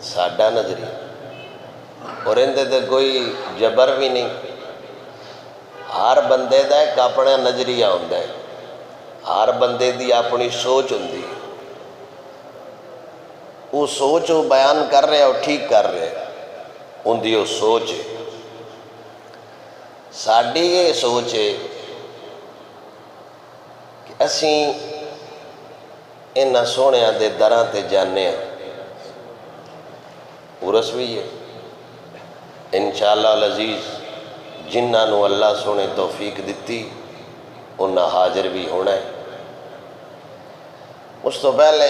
ساڈا نظریہ، اور اندے تے کوئی جبر بھی نہیں۔ ہر بندے دا ایک اپنا نظریہ ہوندا ہے، ہر بندے دی اپنی سوچ ہوندی ہے۔ وہ سوچ وہ بیان کر رہے اور ٹھیک کر رہے، ان دی وہ سوچ ہے۔ ساڈی یہ سوچ ہے کہ اسیں انہاں سونیاں دے دراں تے جانے ہیں، عرس بھی ہے انشاءاللہ العزیز۔ جنہاں نو اللہ سونے توفیق دتی انہاں حاضر بھی ہونا ہے۔ اس تو پہلے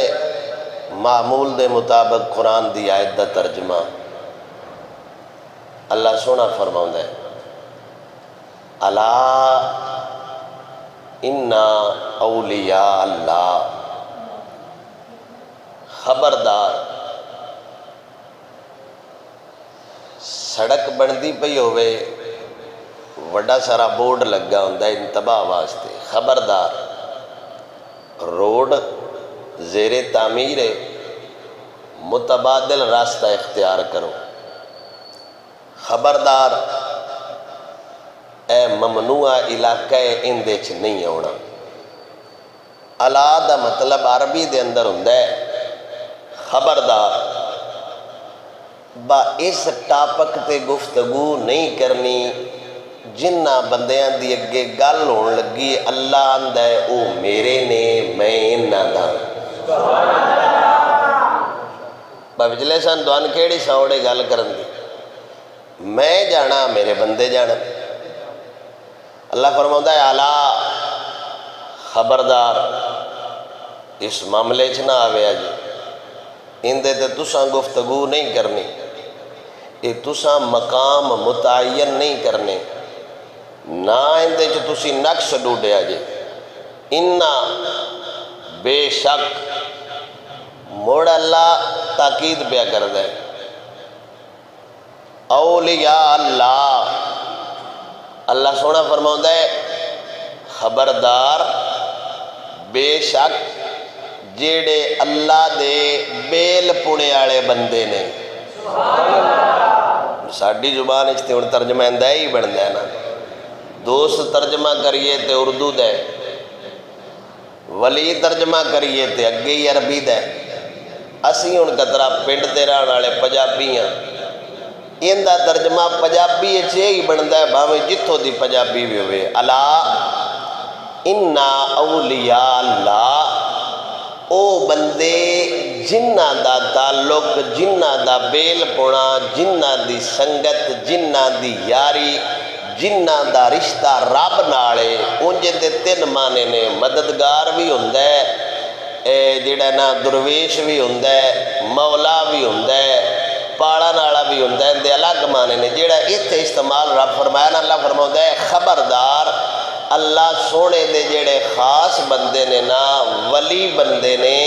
معمول دے مطابق قرآن دی آیت دا ترجمہ اللہ سونا فرماؤں ہے، الا ان اولیاء اللہ، خبردار سڑک بندی پئی ہوئے وڈا سارا بورڈ لگا ہوندہ انتباہ واسطے، خبردار روڈ زیر تعمیر ہے، متبادل راستہ اختیار کرو۔ خبردار اے ممنوع علاقہ اندے چ نہیں ہونا۔ الا دا مطلب عربی دے اندر ہوندہ ہے خبردار، با اس ٹاپک تے گفتگو نہیں کرنی جنہ بندیاں دی اگے گل ہون لگی اللہ آندہ ہے او میرے نے میں انہ دا۔ با بجلے سان دوان کیڑی ساوڑے گل کرن دی، میں جانا میرے بندے جانا۔ اللہ فرماؤں ہے الا خبردار اس معاملے چ نہ آوے جی، اندے تے تساں گفتگو نہیں کرنی، یہ تساں مقام متعین نہیں کرنے، نہ اندے چ تسی نقش ڈوڈیا جی۔ انہ بے شک، موڑ اللہ تاکید پیا کر دے، اولیاء اللہ، اللہ سونا فرماؤں ہے خبردار بے شک جیڑے اللہ دے بیل پونے آڑے بندے نے۔ ساڑھی زبان اچھتے ان ترجمہ اندہ ہی بڑھ دے نا، دوست ترجمہ کریے تے اردو دے، ولی ترجمہ کریے تے اگے ہی عربی دے، اسی ان قطرہ پنڈ دے رہن والے پجابیاں، اندہ ترجمہ پجابی اچھے ہی بڑھ دے بھاویں جتھو دی پجابی بھی ہوئے۔ الا انہ اولیاء اللہ، او بندے جنہ دا تعلق، جنہ دا بیل پونا، جنہ دی سنگت، جنہ دی یاری، جنہ دا رشتہ رب نالے، انجے دے تین معنی نے، مددگار بھی ہوندے، جڑا نا درویش بھی ہوندے، مولا بھی ہوندے، پاڑا نالا بھی ہوندے، اندے الگ معنی نے۔ جڑا ایتھے استعمال رب فرمایا نا، اللہ فرماؤں ہے خبردار اللہ سونے دے جڑے خاص بندے نے نا، ولی بندے نے،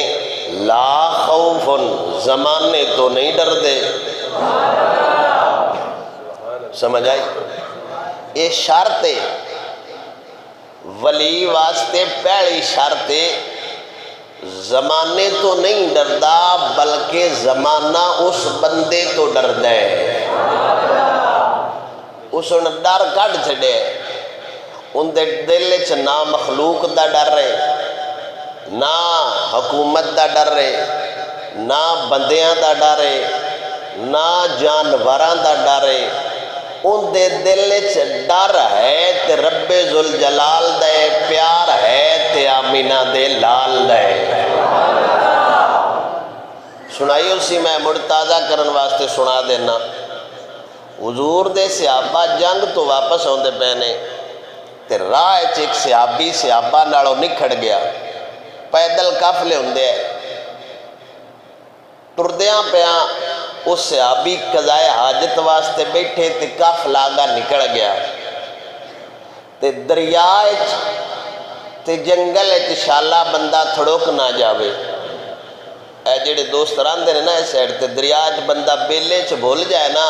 لا خوفن زمانے تو نہیں ڈر دے۔ سمجھ آئی؟ یہ شرط ہے ولی واسطے، پہلی شرط ہے زمانے تو نہیں ڈردا بلکہ زمانہ اس بندے تو ڈر دے، اس نے ڈر کٹ چھڑے، ان دے دل چ نہ مخلوق دا ڈر ہے، نہ حکومت دا ڈر ہے، نہ بندیاں دا ڈر ہے، نہ جانوراں دا ڈر ہے، ان دے دل چ ڈر ہے تے رب ذوالجلال دے پیار ہے تے آمینہ دے لال دے۔ سنائی اسی میں مرتازہ کرن واسطے سنا دینا، حضور دے صحابہ جنگ تو واپس ہوندے پہنے تے راہ ایک صحابہ نالوں نکھڑ گیا، پیدل قافلے ہوندے ٹردیاں پیاں، اس صحابی قضائے حاجت واسطے بیٹھے تے قافلہ آگا نکڑ گیا تے دریائے تے جنگل شالا بندہ تھڑوک نہ جاوے۔ اے جڑے دوست راندے نے نا اس سیڈ تے دریائے بندہ بیلے چ بھول جائے نا،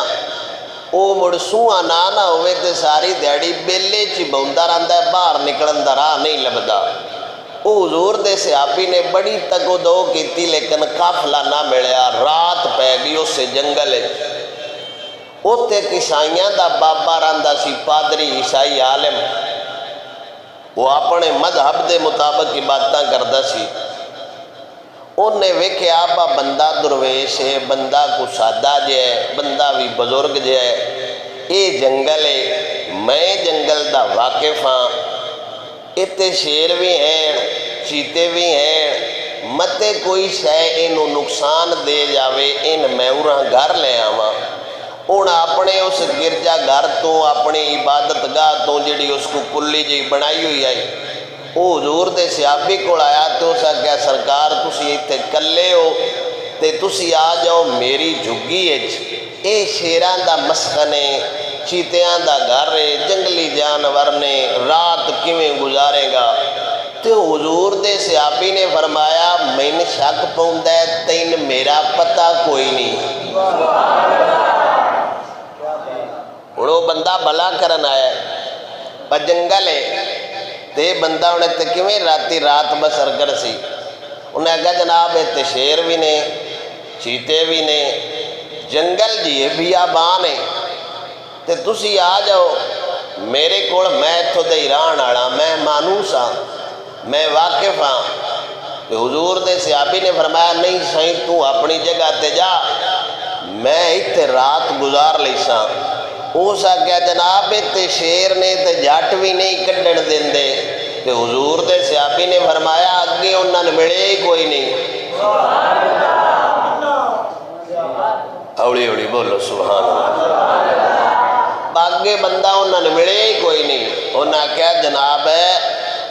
او مڑ سوہاں نہ ہوئے تے ساری دیڑی بیلے چ بوندا رہندا ہے، باہر نکلن دا راہ نہیں لبدا۔ او حضور دے صحابی نے بڑی تگ و دو کیتی لیکن قافلہ نہ ملیا، رات پہ گئی، او اسے جنگل اتنے عیسائیاں دا بابا رہندا سی، پادری عیسائی عالم، وہ اپنے مذہب دے مطابق عبادتاں کردا سی۔ انہیں ویکھیا آبا بندہ درویش ہے، بندہ کو سادہ جے ہے، بندہ بھی بزرگ جے ہے، اے جنگل ہے، میں جنگل دا واقف ہاں، اتے شیر بھی ہیں، چیتے بھی ہیں، متے کوئی شے انہوں نقصان دے جاوے، ان میں اُراں گھر لے آواں۔ انہاں اپنے اس گرجا گھر تو اپنی عبادت گاہ تو جڑی اس کو کلی جی بنائی ہوئی آئی، وہ حضور دے صحابی کو آیا تو اسا کہا سرکار تسی ایتھے کلے ہو تے تسی آ جاؤ میری جھگی اچ، اے شیران دا مسکنے، چیتیاں دا گھر ہے، جنگلی جانور نے، رات کیویں گزارے گا؟ تو حضور دے صحابی نے فرمایا میں نے شک پوندا ہے تین میرا پتہ کوئی نہیں۔ وہ بندہ بھلا کرن آیا ہے پر جنگل ہے تے بندہ انہیں تے کیویں راتی رات بسر کر سی؟ انہیں کہا جناب تے شیر بھی نے، چیتے بھی نے، جنگل جی بیابان ہے تے تسی آ جاؤ میرے کول، میں تو دے ایران آڑا، میں مانوس ہاں، میں واقف ہاں۔ تے حضور دے صحابی نے فرمایا نہیں سائیں تو اپنی جگہ تے جا، میں ایتھے رات گزار لیساں۔ اوسا کیا جناب تے شیر نے تے جٹ بھی نہیں کڈن دین دے، تے حضور دے صحابی نے فرمایا اگے انہاں نے ملے ہی کوئی نہیں۔ اوڑی اوڑی بولو سبحان اللہ۔ باگے بندہ انہاں نے ملے ہی کوئی نہیں۔ انہاں کیا جناب ہے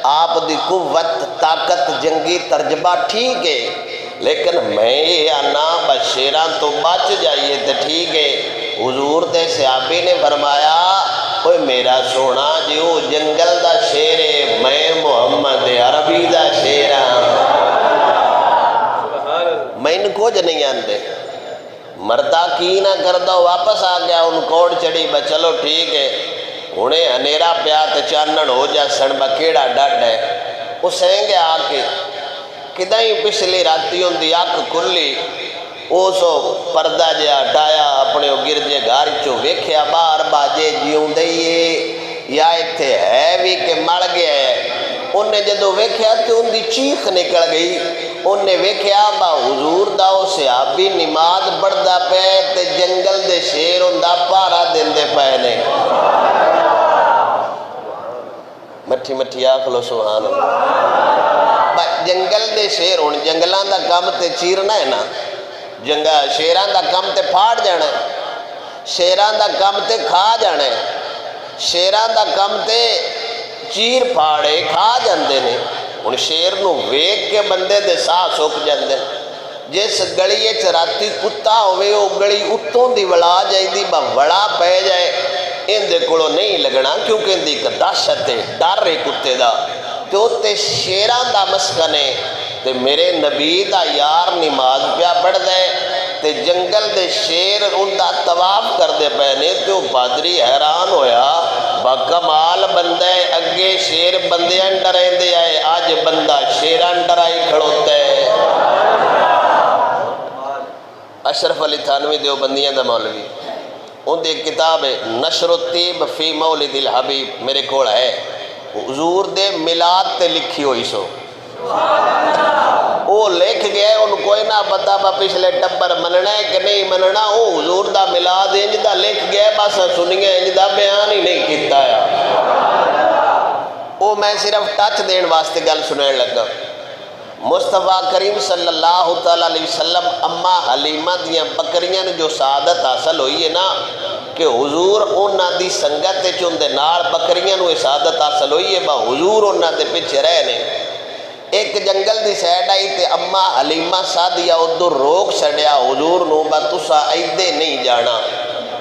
آپ دی قوت طاقت جنگی ترجمہ ٹھیک ہے لیکن میں یہ آنا بشیران تو بچ جائیے تو ٹھیک ہے۔ حضور دے صحابی نے فرمایا اوے میرا سونا جیو جنگل دا شیر ہے، میں محمد عربی دا شیر ہاں، میں ان کو جو نہیں آندے۔ مردہ کی نہ کردہ واپس آ گیا، ان کوڑ چڑی با چلو ٹھیک ہے، انہیں انیرا پیات چانن ہو جا سن با کیڑا ڈڈ ہے۔ وہ سہیں گے آ کے کدائیں پچھلی راتی ہوں دی آنکھ کھلی، او سو پردہ جے ہٹایا اپنے گرجے گھر چو ویکھیا بار باجے جیوں دئیے یا ایتھے ہے بھی کہ مر گیا ہے۔ انہیں جدو ویکھیا تو ان دی چیخ نکل گئی، انہیں ویکھیا با حضور داؤ صحابی نماز بڑھدا پہ تے جنگل دے شیر اندہ پارا دن دے پہنے۔ مٹھی مٹھی آخلو سبحان اللہ۔ جنگل دے شیر ہون جنگلان دا کام تے چیرنا ہے نا، شیران دا کام تے پھاڑ جانا ہے، شیران دا کام تے کھا جانا ہے، شیران دا کام تے چیر پھاڑے کھا جاندے نے۔ ان شیر نو ویک کے بندے دے ساہ سوک جاندے، جس گڑی چراتی کتا ہوئے وہ گڑی اتوں دی وڑا جائے دی با وڑا پہ جائے، ان دے کڑو نہیں لگنا کیونکہ ان دی دہشت ہے، ڈر ہے کتے دا۔ تو تے شیران دا مسکنے تے میرے نبی دا یار نماز پیا پڑھ دے تے جنگل دے شیر ان دا طواف کر دے پہنے، تو پادری حیران ہویا با کمال بندے اگے شیر بندے انڈرین دے آئے، آج بندہ شیر انڈرائی کھڑوتے۔ اشرف علی تھانوی دیو بندیاں دا مولوی، ان دی کتاب ہے نشر الطیب فی مولد الحبیب، میرے کوڑ ہے، حضور دے ملاد تے لکھی ہوئی سو، وہ لکھ گئے ان کوئی نہ پتا با پچھلے ٹبر مننا ہے کہ نہیں مننا، وہ حضور دا ملاد انج دا لکھ گئے بس سنیے انج دا بیان ہی نہیں کیتا ہے۔ وہ میں صرف ٹچ دین واسطے گل سنیں لگا۔ مصطفیٰ کریم صلی اللہ علیہ وسلم اما حلیمہ دیاں بکریاں نے جو سعادت حاصل ہوئی ہے نا کہ حضور انہاں دی سنگت چون دے نال بکریاں نو سعادت حاصل ہوئی ہے با حضور انہاں دے پیچھے رہنے۔ ایک جنگل دی سیڈ آئی تے اما حلیمہ سادیا ادھر روک چھڑیا حضور نو با تسا ایدے نہیں جانا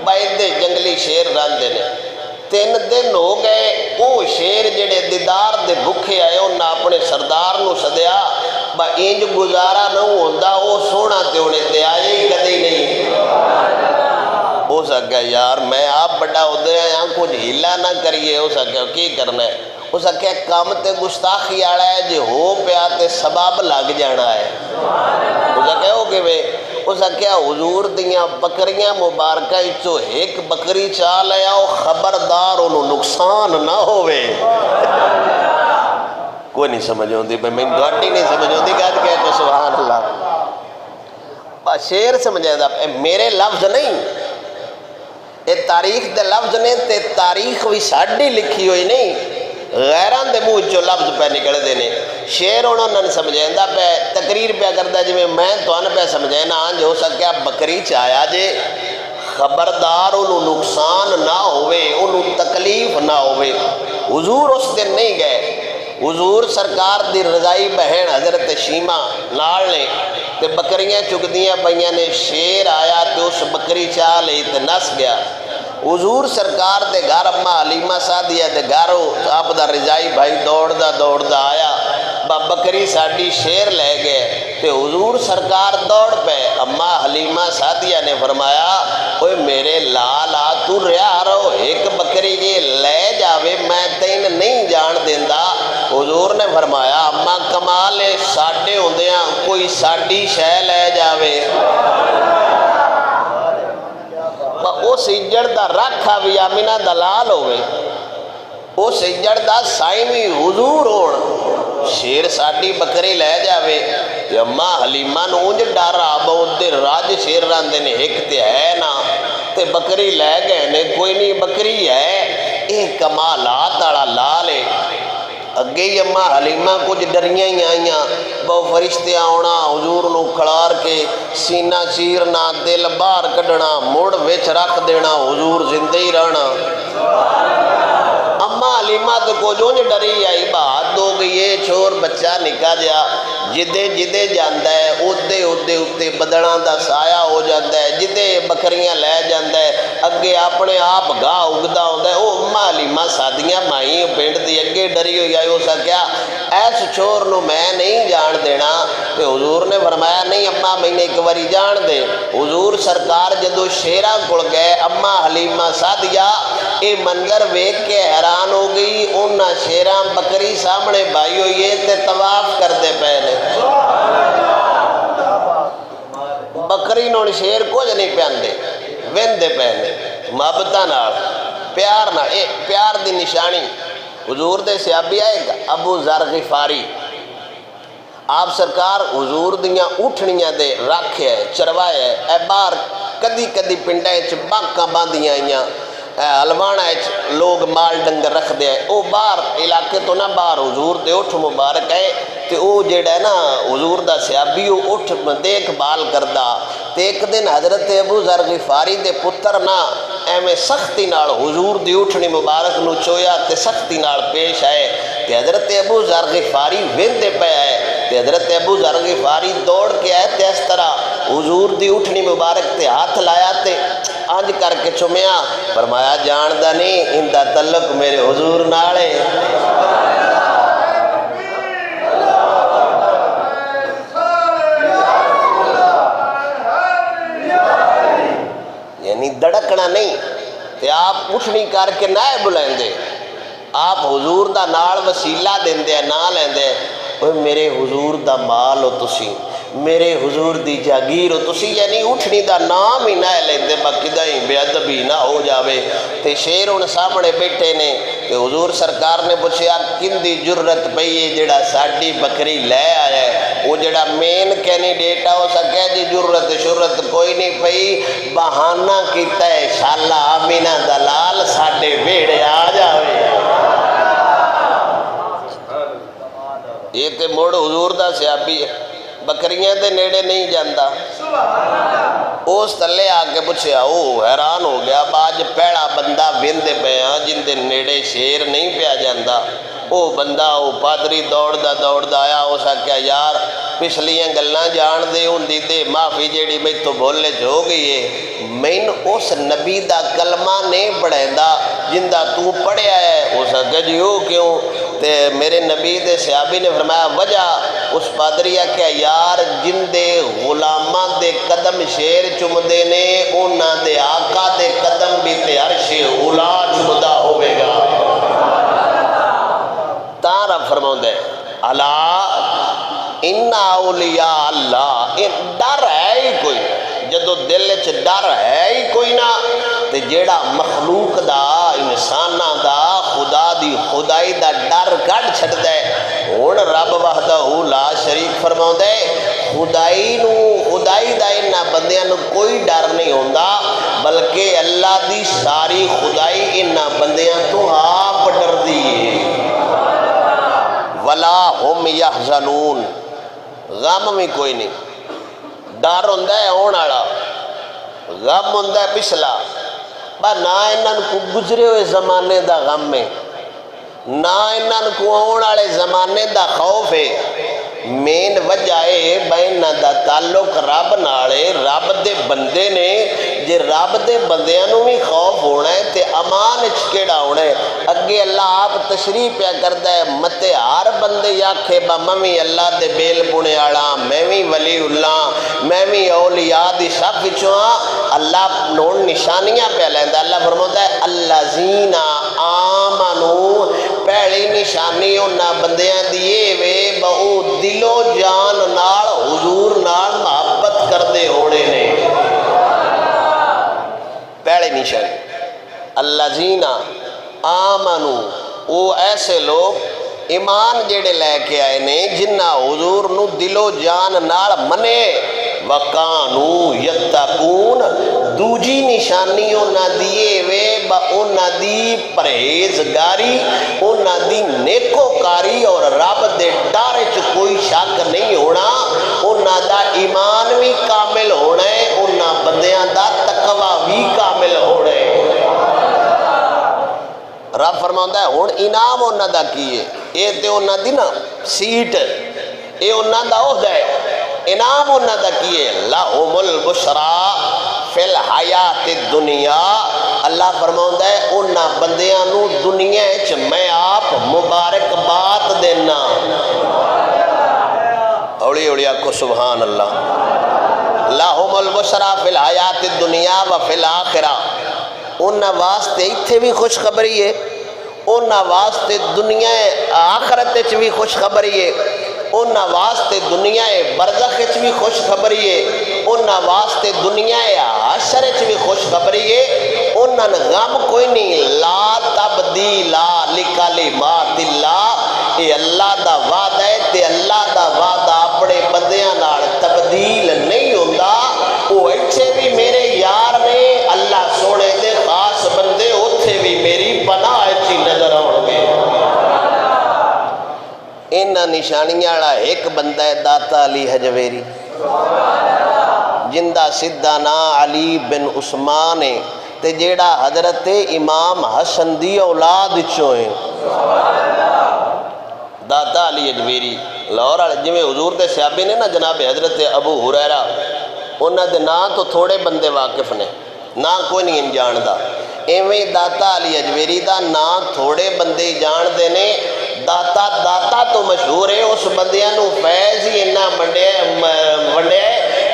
با ایدے جنگلی شیر راندے نے۔ 3 دن ہو گئے، وہ شیر جڑے دیدار دے بکھے آئے انہاں اپنے سردار نو سدیا با انج گزارا نہ ہوندا، وہ سونا تے انہیں تے آئے ہی کدی نہیں۔ ہو سکا یار میں آپ بڑا ادھر یہاں کچھ ہلا نہ کریے، ہو سکا کی کرنا ہے، ہو سکا کام تے گستاخی آڑا ہے جے ہو پیا تے سباب لگ جانا ہے، ہو سکا ہو کہ اس کیا حضور دیاں بکریاں مبارکہ چو ایک بکری چاہ لیا خبردار انہوں نقصان نہ ہوئے کوئی نہیں سمجھ ہوندی بھئی میں دوڑی نہیں سمجھ ہوندی کہ آج کہتے سبحان اللہ شیر سمجھے دا میرے لفظ نہیں یہ تاریخ دے لفظ نے تے تاریخ بھی ساڑھی لکھی ہوئی نہیں غیران دے منہ جو لفظ پہ نکل دینے شیر انہوں نے سمجھیں دا پہ تقریر پہ کرتا جی میں تو ان پہ سمجھیں نا جو سکیا بکری چاہیا جے خبردار انہوں نقصان نہ ہوئے انہوں تکلیف نہ ہوئے حضور اس دن نہیں گئے حضور سرکار دی رضائی بہن حضرت شیمہ نال نے تے بکریاں چک دیاں پہیاں نے شیر آیا تے اس بکری چاہ لئی تے نس گیا حضور سرکار دے گھر اماں حلیمہ سعدیہ دے گھرو آپ دا رضائی بھائی دوڑ دا آیا بکری ساڑی شیر لے گئے تے حضور سرکار دوڑ پہ اماں حلیمہ سعدیہ نے فرمایا اوہ میرے لالا تو ریا رہو ایک بکری یہ لے جاوے میں تین نہیں جان دیندہ حضور نے فرمایا اماں کمال ساڑے ہوندیاں کوئی ساڑی شے لے جاوے او سجڑ دا رکھا بھی آمینہ دلال ہوئے او سجڑ دا سائمی حضور ہوڑ شیر ساڑی بکری لے جاوے اماں حلیمہ نونج ڈارا بہت دیر راج شیر راندے نے ایک تے ہے نا تے بکری لے گئے نے کوئی نہیں بکری ہے ایک کمالات آڑا لالے اگے ہی اماں حلیمہ کچھ ڈریاں ہی آئیاں بہو فرشتے آونا حضور نو کھڑار کے سینہ چیرنا دل بار کڈنا موڑ ویچ رکھ دینا حضور زندہ ہی رہنا اماں حلیمہ تو کو جو ڈری آئی بات دو گئی چھوڑ بچہ نکا جا جدے جاندہ ہے اتے بدڑاں دا سایہ ہو جاندہ ہے جدے بکریاں لے جاندہ ہے اگے اپنے آپ گاہ اگدہ ہوندہ ہے او اماں حلیمہ سادیاں مائیں پینڈ دی اگے ڈری ہوئی آئی ہو سکیا ایس چھوڑ نو میں نہیں جان دینا کہ حضور نے فرمایا نہیں اماں میں نے ایک واری جان دے حضور سرکار جدو شیرہ کڑ گئے اماں حلیمہ سادیہ اے منظر ویک کے حیران ہو گئی انہاں شیرہ بکری سامنے بھائی ہوئیے تے طواف کر دے پہلے بکری نون شیر کچھ نہیں پہندے ویندے پہلے محبتہ نال پیار نال پیار دی نشانی حضور دے صحابی آئے گا ابو ذر غفاری آپ سرکار حضور دیاں اٹھنیاں دے رکھے چروائے اے بار کدی پنڈائیں باکاں باندیاں آئیاں حلوانہ لوگ مال ڈنگر رکھ دے او بار علاقے تو نہ بار حضور دے اٹھ مبارک ہے تے او جیڑا ہے نا حضور دا صحابی اٹھ دیکھ بال کردہ تے ایک دن حضرت ابو ذر غفاری دے پتر نا ایمیں سختی نال حضور دی اٹھنی مبارک نو چویا تے سختی نال پیش آئے تے حضرت ابو ذر غفاری ویندے پہ آئے تے حضرت ابو ذر غفاری دوڑ کے آئے تے اس طرح حضور دی اٹھنی مبارک تے ہاتھ لایا تے آنج کر کے چمیا فرمایا جاندہ نہیں اندہ تعلق میرے حضور نالے یعنی دڑکنا نہیں تے آپ اٹھنی کر کے نہ بلائیں دے آپ حضور دا نال وسیلہ دیں دے نہ لیں دے میرے حضور دا مال ہو تسی میرے حضور دی جاگیر ہو تسی یعنی اٹھنی دا نام ہی نہ لیں دے باقی دا ہی بے ادبی نہ ہو جاوے تے شیر ان سامنے بیٹھے نے کہ حضور سرکار نے پوچھیا کن دی جرت پئی ہے جڑا ساڑی بکری لے آیا ہے وہ جڑا مین کینیڈیٹ ہو سکے جی جرت شرت کوئی نہیں پئی بہانہ کیتا ہے شالا آمینہ دلال ساڑے بیڑے آ جاوے یہ تے موڑ حضور دا صحابی ہے بکریاں تے نیڑے نہیں جاندہ اس تلے آکے پوچھے او حیران ہو گیا باج پیڑا بندہ ویندے پیاں جن دے نیڑے شیر نہیں پیا جاندہ او بندہ او پادری دوڑ دا آیا ہو سکیا یار پچھلیاں گلنا جان دے ان دی دے معافی جیڑی بھئی تو بھولے جو گئی ہے میں اس نبی دا کلمہ نہیں پڑھیں دا جن دا تو پڑھے آئے ہو سکیا جی ہو کیوں تے میرے نبی دے صحابی نے فرمایا وجہ اس پادریہ کیا یار جن دے غلامان دے قدم شیر چمدے نے انہاں دے آقا دے قدم بھی تے عرش اولا چمدہ ہوئے گا تارا فرماؤں دے اللہ انہا اولیاء اللہ ڈر ہے ہی کوئی جدو دل چ ڈر ہے ہی کوئی نہ تے جیڑا مخلوق دا انساناں دا خدا دی خدائی دا ڈر کڈ چھڈدا ہے ہن رب وحدہ لا شریک فرماوندا ہے خدائی دا انہاں بندیاں نو کوئی ڈر نہیں ہوندا بلکہ اللہ دی ساری خدائی انہاں بندیاں تو آپ ڈردی ہے ولا ہم یحزنون غم بھی کوئی نہیں ڈر ہوندا ہے آن والا غم ہوندا ہے پچھلا پر نہ انہاں کو گزرے ہوئے زمانے دا غم ہے نہ انہاں کو آن والے زمانے دا خوف ہے مین وجہ ہے بین دا تعلق رب نالے رب دے بندے نے جے رب دے بندیاں نو بھی خوف ہونا ہے تے امان کیڑا ہونا ہے اگے اللہ آپ تشریح پیا کردا ہے متے ہر بندے آکھے با میں اللہ دے بیل بنے والا میں بھی ولی اللہ میں بھی اولیاء دی صف وچوں اللہ نون نشانیاں پہ لیندا اللہ فرماتا ہے الذین آمنو پہلی نشانی انہاں بندیاں دیے وے بہو دل و جان نال حضور نال محبت کردے ہونے نے پہلے نشانی الذین آمنو وہ ایسے لوگ ایمان جڑے لے کے آئے نے جنہ حضور نو دل و جان نال منے وکانو یتقون دوجی نشانی انہاں دیے وے با انہاں دی پرہیزگاری انہاں دی نیکوکاری اور رب دے ڈر وچ کوئی شک نہیں ہونا انہاں دا ایمان بھی کامل ہونا ہے انہاں بندیاں دا تقوی بھی کامل ہونا ہے رب فرماتا ہے ہن انعام انہاں دا کی ہے اے تے انہاں دی نا سیٹ اے انہاں دا عہدہ ہے انعام انہاں دا کیے لہم البشرا فی الحیات الدنیا اللہ فرماؤں ہے انہاں بندیاں نو دنیا چ میں آپ مبارکباد دینا اوڑی اوڑی کو سبحان اللہ لہم البشرا فی الحیات الدنیا و فی الاخرہ انہاں واسطے اتھے بھی خوشخبری ہے انہاں واسطے دنیا آخرت چ بھی خوشخبری ہے انہاں واسطے دنیا برزخ چ بھی خوشخبری ہے انہاں واسطے دنیا حشر چ بھی خوشخبری ہے انہاں غم کوئی نہیں لا تبدیل لکلمات اللہ اے اللہ دا وعدہ ہے تے اللہ دا وعدہ اپنے بندیاں نال تبدیل نہیں ہوندا وہ ایتھے بھی میرے یار نے اللہ سونے دے خاص بندے اوتھے بھی میری پناہ اچھی نظر آؤ گے انہاں نشانیاں والا ایک بندہ ہے داتا علی حجویری جندہ سدھا نا علی بن عثمان ہے تے جیڑا حضرت امام حسن دی اولاد چوئیں داتا علی حجویری لاہور والے جویں حضور دے صحابی نے نا جناب حضرت ابو ہریرہ انہاں دے نا تو تھوڑے بندے واقف نے نا کوئی نہیں جاندا ایویں داتا علی حجویری دا نا تھوڑے بندے جان دے نے داتا تو مشہور ہے اس بندیاں نو فیض ہی انہاں وڈے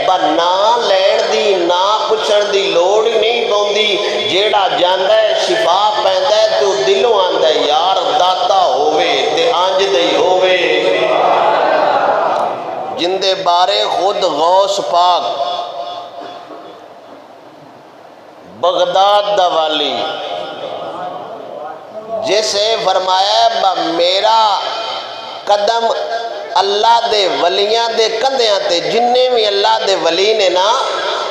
با نا لین دی نا پچھن دی لوڑ ہی نہیں پوندی جیڑا جاندا ہے شفا پیندا ہے تو دلوں آندا ہے یار داتا ہووے تے آنج دے ہووے جن دے بارے خود غوث پاک بغداد دا والی جیسے فرمایا میرا قدم اللہ دے ولیاں دے کندیاں تے جننے بھی اللہ دے ولی نے نا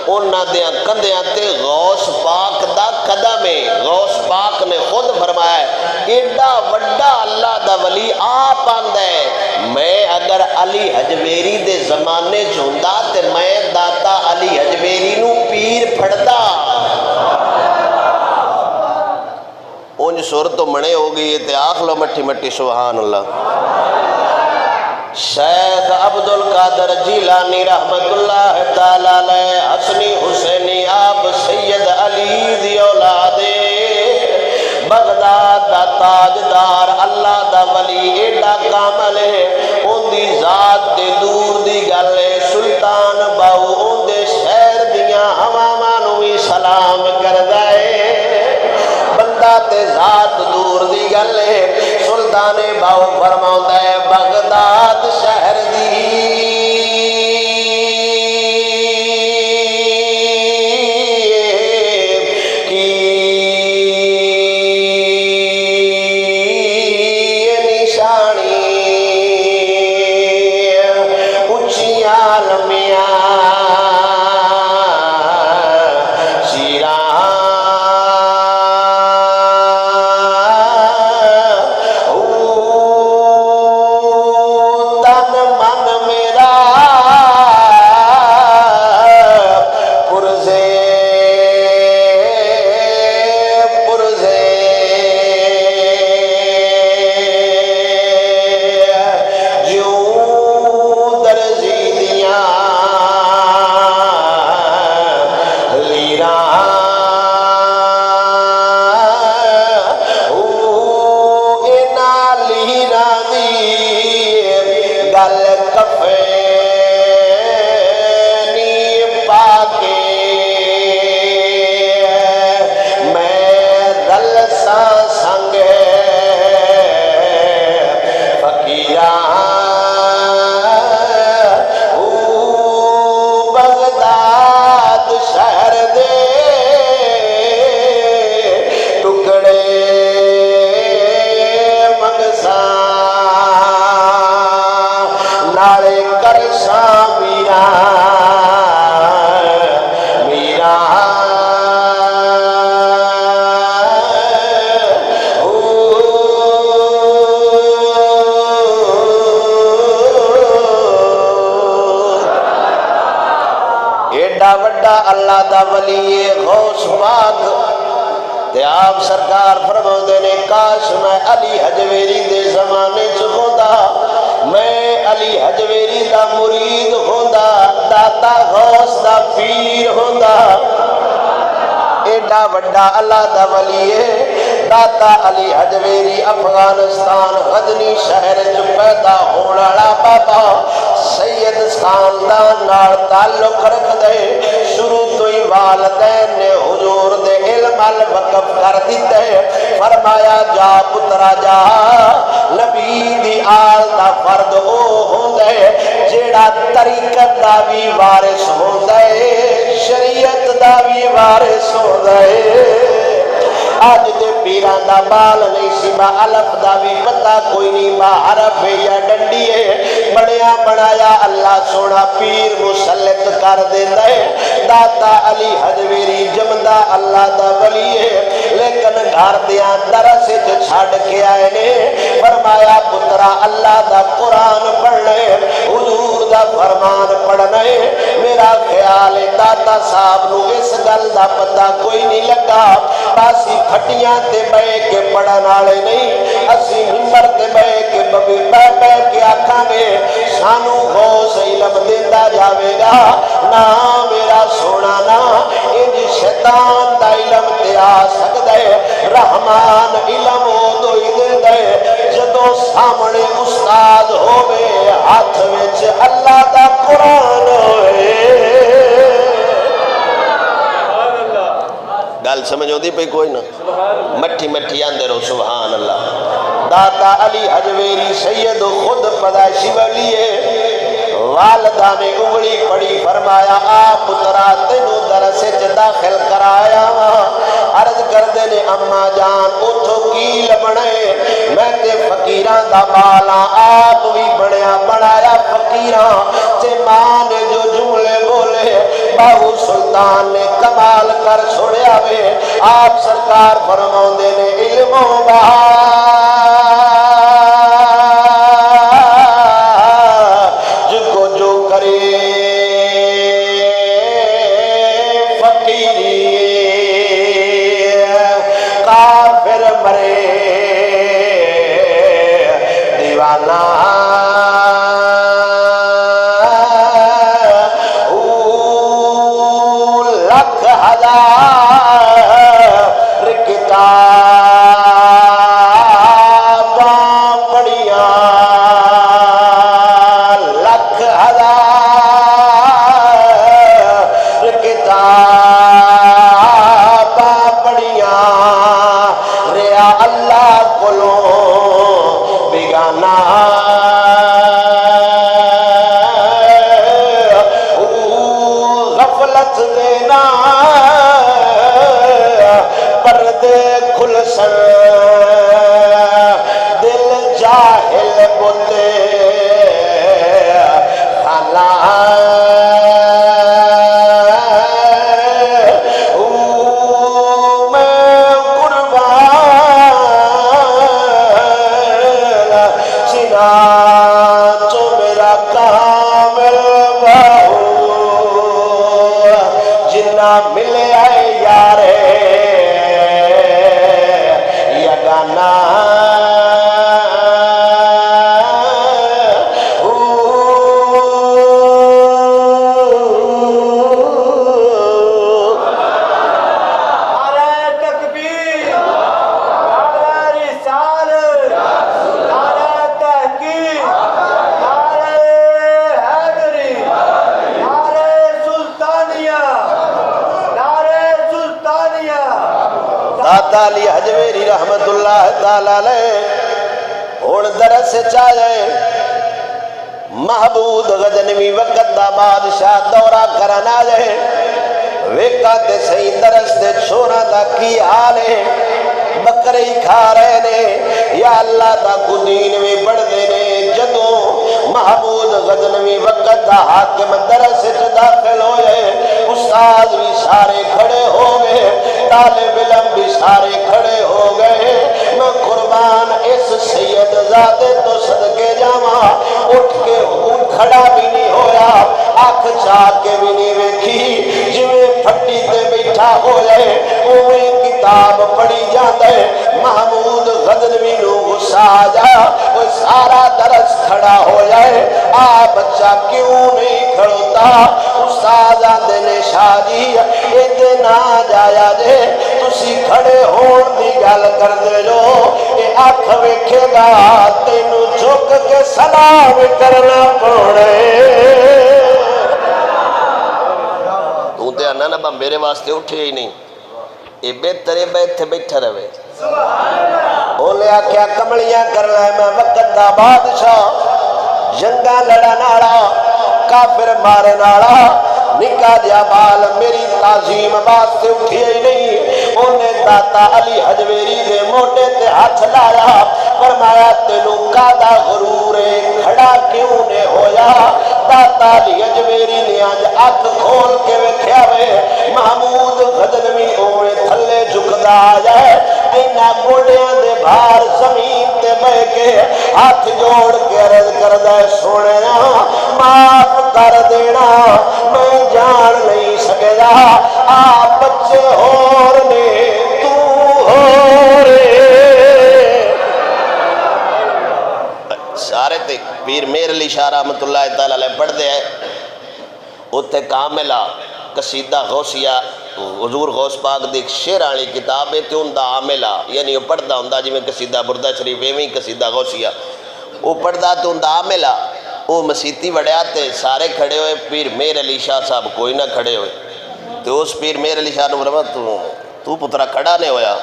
انہاں دے کندیاں تے غوث پاک دا قدم ہے غوث پاک نے خود فرمایا ہے ایڈا وڈا اللہ دا ولی آپ آندا ہے میں اگر علی حجویری دے زمانے چوندا تے میں داتا علی حجویری نو پیر پھڑدا اونج سور تو منے ہو گئی تے آخ لو مٹھی مٹھی سبحان اللہ شیخ عبدالقادر جیلانی رحمت اللہ تعالیٰ علیہ حسنی حسینی آپ سید علی دی اولاد بغداد دا تاجدار اللہ دا ولی ایڈا کامل ہے ان دی ذات تے دور دی گلے سلطان باو ان دے شہر دیاں ہمامانو بھی سلام کردائے بندہ تے ذات دور دی گلے سلطان باو فرماؤں ہے بغداد شہر دی میرا لیرا دی گل کفنی پا کے میں رل سا سنگ بغداد شہر دے ٹکڑے مگساں نالے کرساں میرا میرا ایڈا وڈا اللہ دا ولی غوث پاک تے آپ سرکار فرماؤندے نے کاش میں علی حجویری دے زمانے چ ہوندا میں علی حجویری دا مرید ہوندا داتا غوث دا پیر ہوندا ایڈا وڈا اللہ دا ولی ہے داتا علی حجویری افغانستان غزنی شہر چ پیدا ہونے والا بابا سید خاندان نال تعلق رکھ دے شروع تو ہی والدین نے حضور دے علم وقف کر دیتے فرمایا جا پترا جا نبی دی آل دا فرد او ہوندے جیڑا طریقت دا بھی وارث ہوندے شریعت دا بھی وارث ہوندے آج دے پیران دا بال نہیں سی با علف دا بھی پتہ کوئی نہیں با حرف یا ڈنڈی ہے بڑیا بڑایا اللہ سونا پیر مسلط کر دیندہ ہے داتا علی حجویری جمدہ اللہ دا ولی ہے لیکن گھر دیاں درسے جو چھاڑ کے آئے نے فرمایا پترا اللہ دا قرآن پڑھنے حضور دا فرمان پڑھنے میرا خیال داتا صاحب نو اس گل دا پتہ کوئی نہیں لگا باسی پھٹیاں تے بے کے پڑھن آلے نہیں اسی ممبر تے بے کے ببی بے بے کے آکھاں میں سانو غوث علم دیندہ جاوے گا نا میرا سونا نا انج شیطان دا علم تے آ سکدے رحمان علم ہو دو ہی دے دے جدو سامنے استاد ہوئے ہاتھ وچ اللہ دا قرآن ہوئے گل سمجھو دی پہ کوئی نہ مٹھی مٹھی آندے رہو سبحان اللہ داتا علی حجویری سید خود پیدائشی ولی ہے والدہ نے انگلی پڑی فرمایا آپ پترا تینو درسے چ داخل کرایا عرض کر دینے اما جان اتھو کیل بنے میں تے فقیران دا بالا آپ بھی بڑیا بڑایا فقیران تے ماں نے جو جملے بولے باہو سلطان نے کمال کر چھوڑیا وے آپ سرکار فرماؤں دینے علم و لکھ ہزار کتاباں پڑھیاں لکھ ہزار کتاباں پڑھیاں ریا اللہ کولوں بیگانہ دینا پردے کھل سن دل جاہل بوتے خلا میں قربان سنا تو میرا کامل باہو ملے آئے یارے یگانا داتا علی حجویری رحمت اللہ تعالی علیہ ہون درس چاہے محبود غزنوی وقت دا بادشاہ دورہ کرنا جائے ویکا تے صحیح درس دے چھوڑا دا کی حال ہے بکرے ہی کھا رہے نے یا اللہ دا کو دین میں بڑھ دینے جدوں محمود غزنوی وقت دا حاکم درس داخل ہوئے استاد بھی سارے کھڑے ہو گئے طالب علم بھی سارے کھڑے ہو گئے میں قربان اس سید زادے تو صدقے جاواں اٹھ کے کھڑا بھی نہیں ہویا آنکھ چاہ کے بھی نہیں ویکھی جویں پھٹی تے بیٹھا ہو جائے اویں کتاب پڑھی جاندے محمود غزنوی نو غصہ آ جا وہ سارا درس کھڑا ہو جائے آ بچہ کیوں نہیں کھڑوتا استاد آندے نے شاہ جی ایتے نہ جایا جے تسی کھڑے ہون دی گل کر دے جو اے آنکھ ویکھے گا تینوں جھک کے سلام کرنا پڑے تو تے انا نبا میرے واسطے اٹھے ہی نہیں اے بہتر ہے بیٹھے بیٹھا رہے انہیں آکھیا کملیاں کر لائے میں وقت دا بادشاہ جنگا لڑا ناڑا کافر مارے ناڑا نکا دیا بال میری تعظیم واسطے اٹھی ہی نہیں انہیں داتا علی حجویری دے موٹے تے ہاتھ لایا فرمایا تینوں کادا غرور کھڑا کیوں نے ہویا داتا علی حجویری نے آج آنکھ کھول کے ویکھیا وے محمود غزنوی اوے تھلے جھکدا آیا ہے اینا گوڑیاں دے بھار زمین تے بہ کے ہاتھ جوڑ کے عرض کردہ سونے معاف کر دینا میں جان نہیں سکے گا آپ بچے ہور نے تو ہو رے سارے تے پیر میر علی شاہ رحمت اللہ تعالیٰ علیہ پڑھ دے اتھے کاملہ قصیدہ غوثیہ حضور غوث پاک دیکھ شیرانی کتاب ہے تے ان دا عاملہ یعنی وہ پڑھدا ہوندا جی میں قصیدہ بردہ شریف ایویں قصیدہ غوثیہ وہ پڑھدا تے ان دا عاملہ وہ مسیتی وڑے آتے سارے کھڑے ہوئے پیر میر علی شاہ صاحب کوئی نہ کھڑے ہوئے تو اس پیر میر علی شاہ نے فرمایا تو پترا کھڑا نہیں ہویا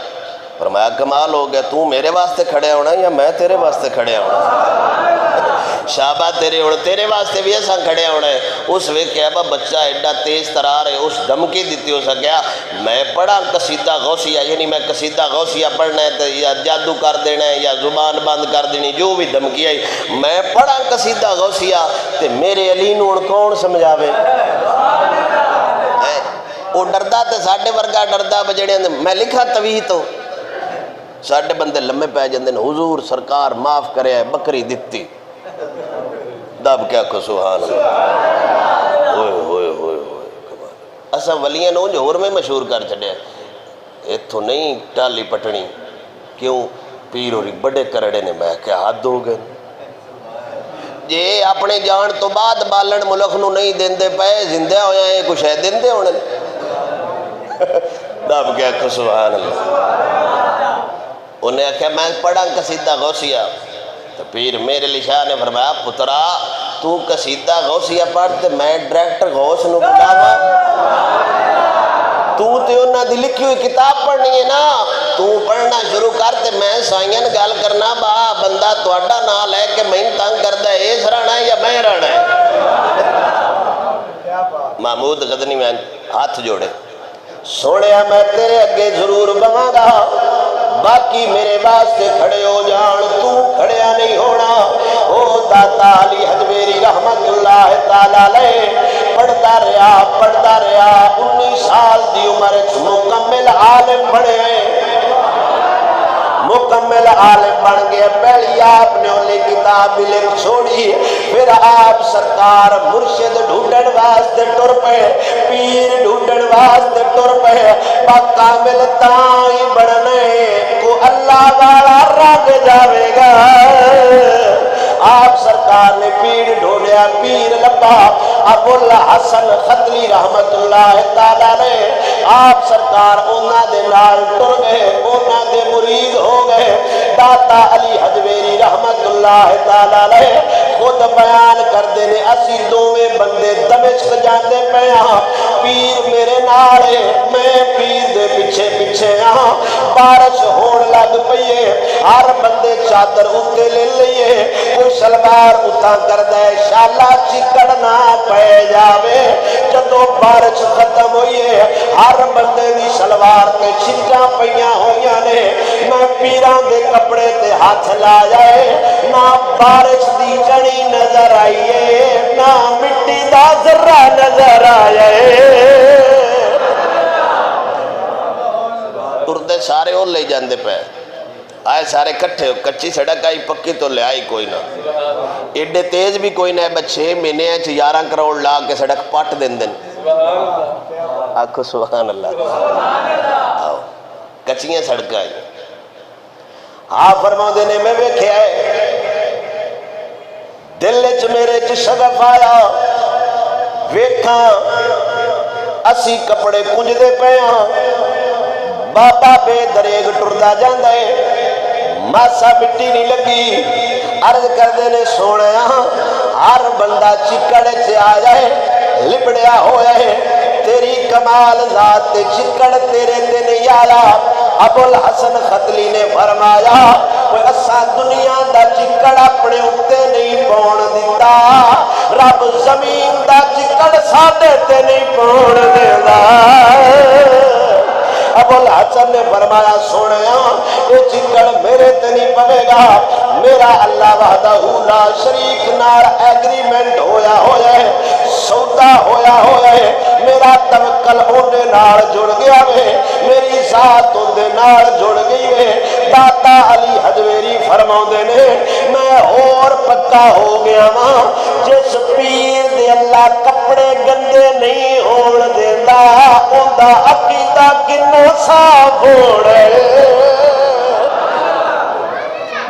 فرمایا کمال ہو گیا تو میرے واسطے کھڑے ہونا یا میں تیرے واسطے کھڑے ہونا شابہ تیرے واسطے بھی ایسا کھڑے ہونا ہے اس وقت کہا با بچہ ایڈا تیز ترار ہے اس دھمکی دیتی ہو سکیا میں پڑھا قصیدہ غوثیہ یعنی میں قصیدہ غوثیہ پڑھنا ہے یا جادو کر دینا ہے یا زبان بند کر دینی جو بھی دھمکی آئی میں پڑھا قصیدہ غوثیہ تے میرے علی نوڑ کون سمجھاوے وہ ڈردہ تے ساڑھے ورگا ڈردہ بجڑے میں لکھا تویہ تو ساڑھے بندے لمحے پہ جاندے حضور سرکار معاف کرے ہے بکری دیتی دب کیا کو سبحان اللہ ہوئے ہوئے ہوئے ہوئے اسا ولیاں نو جو اور میں مشہور کر چھڑے ایتھو نہیں ٹالی پٹنی کیوں پیر ہوری بڑے کرڑے نے میں کیا حد ہو گئے جے اپنے جان تو بعد بالن ملک نو نہیں دیندے پے زندہ ہویا ہے کچھ ہے دیندے ہونے دب کیا کو سبحان اللہ انہیں کہا میں پڑھا قصیدہ غوثیہ تو پیر میرے علی شاہ نے فرمایا پترا تو قصیدہ غوثیہ پڑھتے میں ڈائریکٹر غوث نو بتاوا تو تے انہاں دی لکھی ہوئی کتاب پڑھنی ہے نا تو پڑھنا شروع کرتے میں سائین گال کرنا با بندہ تواڈا نہ لے کے میں تنگ کردا ہے اس رہنا ہے یا میں رہنا ہے محمود غزنوی میں ہاتھ جوڑے سوڑے میں تیرے اگے ضرور بواں گا باقی میرے واسطے کھڑے ہو جان تو کھڑیا نہیں ہونا او داتا علی حجویری رحمت اللہ تعالیٰ علیہ پڑھتا رہا 19 سال دی عمر مکمل عالم بڑھے مکمل عالم بن گئے پہلی آپ نے انہیں کتاب بھی لکھ چھوڑی پھر آپ سرکار مرشد ڈھونڈن واسطے ٹر پے پیر ڈھونڈن واسطے ٹر پے کامل تائیں بڑھنے کو اللہ والا رنگ جاوے گا آپ سرکار نے پیر ڈھونڈیا پیر لبا ابو الحسن خطلی رحمت اللہ تعالیٰ نے آپ سرکار اونا دے نال ٹر گئے اونا دے مرید ہو گئے داتا علی حجویری رحمت اللہ تعالیٰ نے خود بیان کر دینے اسی دوویں بندے دمشق جاندے پہ پیر میرے نالے میں پیر دے پیچھے پیچھے بارش ہون لگ پئیے ہر بندے چادر اتنے لے لئیے کوئی شلوار اتاں کر دے شالا چکڑ نہ پہ جاوے جدو بارش ختم ہوئیے ہر بندے دی شلوار تے چھٹاں پئیاں ہویاں نے میں پیران دے کپڑے تے ہاتھ لا جائے نہ بارش دی جڑی نظر آئیے نہ مٹی دا ذرہ نظر آئے ٹردے سارے اور لے جاندے پہ آئے سارے کٹھے کچی سڑک آئی پکی تو لے آئی کوئی نہ ایڈے تیز بھی کوئی نہ ہے 6 مہینے ہیں 11 کروڑ لا کے سڑک پٹ دن دن آکھو سبحان اللہ آؤ کچیاں سڑک آئی ہاں فرماؤ دینے میں بیکھے آئے دل چ میرے چ شغف آیا ویکھاں اسی کپڑے کنج دے پے ہاں بابا بے دریگ ٹردا جاندا ہے ماسا مٹی نہیں لگی عرض کر دینے سونے ہر بندہ چکڑ چ آ جائے لبڑیا ہویا ہے تیری کمال ذات چکڑ تیرے تے نہیں آیا ابو الحسن ختلی نے فرمایا کوئی اسا دنیا دا چکڑ اپنے اتے نہیں پون دیتا رب زمین دا چکڑ ساڈے تے نہیں پون دیندا ابو الحسن نے فرمایا سونیا یہ چکڑ میرے تے نہیں پوے گا میرا اللہ وحدہ لا شریک نال ایگریمنٹ ہویا ہے سودا ہویا ہے میرا توکل اونے نال جڑ گیا ہے میری ذات اونے نال جڑ گئی ہے داتا علی حجویری فرماؤندے نے میں اور پکا ہو گیا ہاں جس پیر دے اللہ کپڑے گندے نہیں ہون دیندا اوندا عقیدہ کنا صاف ہوڑے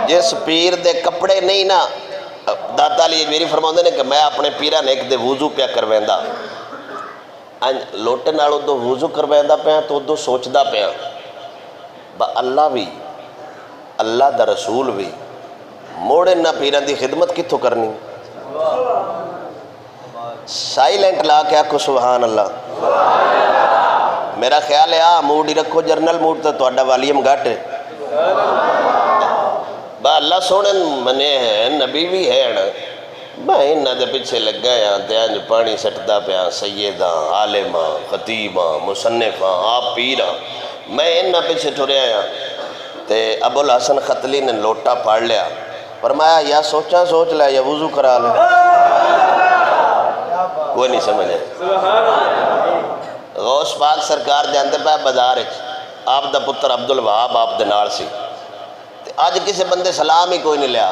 جس پیر دے کپڑے نہیں نا داتا علی میری فرماؤندے نے کہ میں اپنے پیرا نے ایک دے وضو پیا کرویندا لوٹے نال ادو وضو کرویندا پیا تو ادو سوچدا پیا با اللہ بھی اللہ دا رسول بھی موڑے نہ پیران دی خدمت کتھوں کرنی سائلنٹ لا کے آکھو سبحان اللہ میرا خیال ہے موڈ ہی رکھو جرنل موڈ تو توڑا والیم گھٹ ہے با اللہ سونے منے ہیں نبی بھی ہے میں انہاں دے پیچھے لگ گیا دیانج پانی سٹدا پیا سیداں عالماں خطیباں مصنفاں آپ پیراں میں انہاں پیچھے ٹھرے آیا تے ابو الحسن ختلی نے لوٹا پھاڑ لیا فرمایا یا سوچا سوچ لیا یا وضو کرا لے کوئی نہیں سمجھے غوث پاک سرکار جاندے پہ بازار آپ دا پتر عبدالوہاب آپ دے نال سی آج کسی بندے سلام ہی کوئی نہیں لیا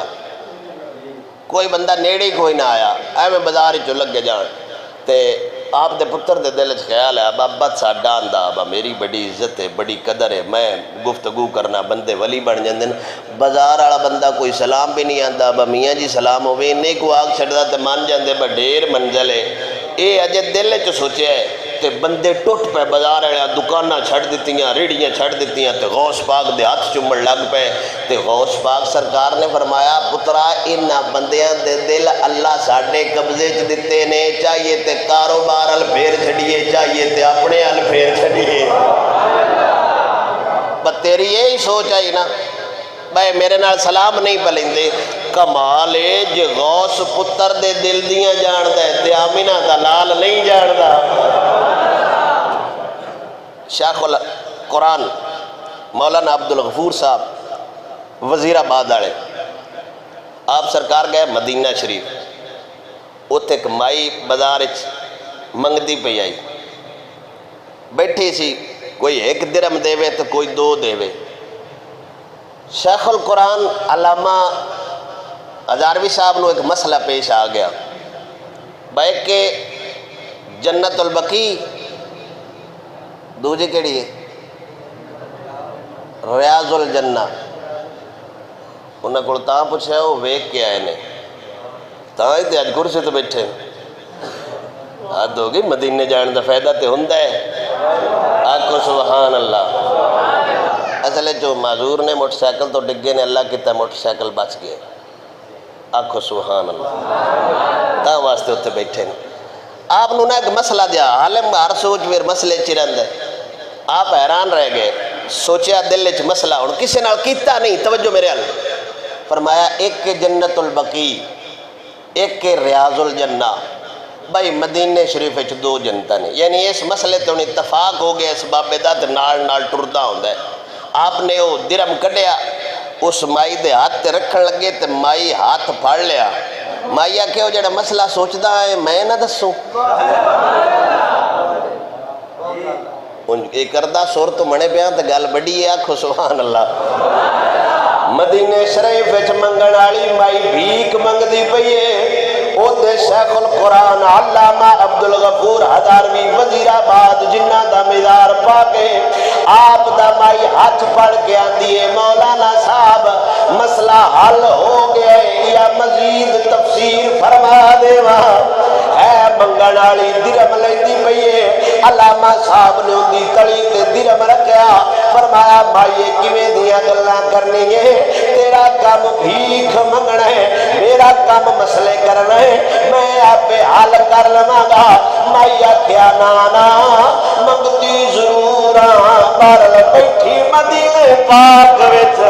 کوئی بندہ نیڑے ہی کوئی نہ آیا اے میں بازار ہی چلگ گے جان تے آپ دے پتر دے دل خیال ہے اب ابت ساڈا آندا ابا میری بڑی عزت ہے بڑی قدر ہے میں گفتگو کرنا بندے ولی بن جاندے بازار والا بندہ کوئی سلام بھی نہیں آندا ابا میاں جی سلام ہوئے انہیں کو آگ چھڑدا تے مان جاندے با ڈیر منزل ہے اے اجے دل چ سوچیا ہے تے بندے ٹوٹ پہ بازار والا دکانہ چھڑ دیتیاں ریڑیاں چھڑ دیتیاں تے غوث پاک دے ہاتھ چومن لگ پے تے غوث پاک سرکار نے فرمایا پترا انہاں بندیاں دے دل اللہ ساڈے قبضے چ دتے نے چاہیے تے کاروبار ال پھیر چھڑیے چاہیے تے اپنے ال پھیر چھڑیے پر تیری یہی سوچ آئی نا بھائی میرے نال سلام نہیں پلیندے کمال ہے جو غوث پتر دے دل دیاں جان دے تے آمینہ دا لال نہیں جان دا شیخ القرآن مولانا عبدالغفور صاحب وزیر آباد آڑے آپ سرکار گئے مدینہ شریف اتھے ایک مائی بازار منگدی پہ آئی بیٹھی سی کوئی 1 درہم دے تو کوئی 2 دے شیخ القرآن علامہ ہزاروی صاحب نو ایک مسئلہ پیش آ گیا بھائی کہ جنت البقی دوجہ کیڑی ہے ریاض الجنہ انہاں کو تاں پوچھا ہے وہ ویک کے آئے نے تاں ہی تے اج کرسی تو بیٹھے حد ہوگی مدینے جان دا فائدہ تے ہوندا ہے آکھو سبحان اللہ اصل جو معذور نے موٹر سائیکل تو ڈگے نے اللہ کیتا موٹر سائیکل بچ گئے آکھو سبحان اللہ تاں واسطے اتنے بیٹھے نے آپ نے ایک مسئلہ دیا عالم ہر سوچ پھر مسئلے چرند ہے آپ حیران رہ گئے سوچیا دل چ مسئلہ ہوں کسی نال کیتا نہیں، توجہ میرے حال فرمایا ایک کے جنت البقیع ایک کے ریاض الجنہ، بھائی مدینے شریف وچ دو جنتاں نے، یعنی اس مسئلے تے اتفاق ہو گیا اس بابے دا تے نال نال ٹردا ہوندا ہے۔ آپ نے وہ درم کڈیا اس مائی دے ہاتھ تے رکھن لگے تے مائی ہاتھ پھڑ لیا، مائی آکھے وہ جڑا مسئلہ سوچدا ہے میں نہ دسوں، یہ کردہ سور تو منے پیاں تے گل بڑی ہے، آکھو سبحان اللہ۔ مدینے شریف وچ منگن والی مائی بھیک منگدی پئی ہے، او تے شیخ القرآن علامہ عبدالغفور ہزاروی وزیر آباد جنہ دا مزار پا کے آپ دا مائی ہاتھ پڑھ کے آندی ہے مولانا صاحب مسئلہ حل ہو گیا ہے یا مزید تفسیر فرما دے وہاں ہے۔ منگن والی درم لیندی پئی ہے، علامہ صاحب نے ان دی تڑی تے درم رکھیا، فرمایا مائیے کیویں دیاں گلاں کرنی ہے، تیرا کام بھیک منگنا ہے، میرا کام مسئلے کرنا ہے، میں آپ پہ حل کر لواں گا۔ مائی آکھیا نانا منگتی ضرور پر بیٹھی مدینے پاک وچ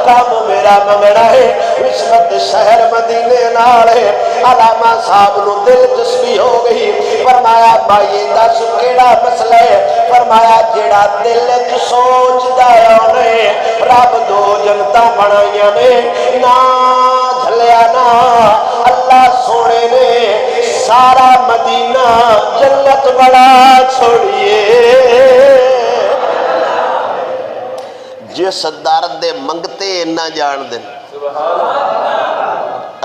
کام میرا منگنا ہے، رشوت شہر مدینے نال ہے۔ علامہ صاحب نو دلچسپی ہو گئی، فرمایا بھائی دس کیڑا مسئلہ ہے، فرمایا جیڑا دل چ سوچدا ہے انہیں رب دو جنتا بنائیاں نے، نہ جھلیا نا اللہ سونے نے سارا مدینہ جنت بڑا چھوڑیے، جس صدارت دے منگتے نہ جان دیں،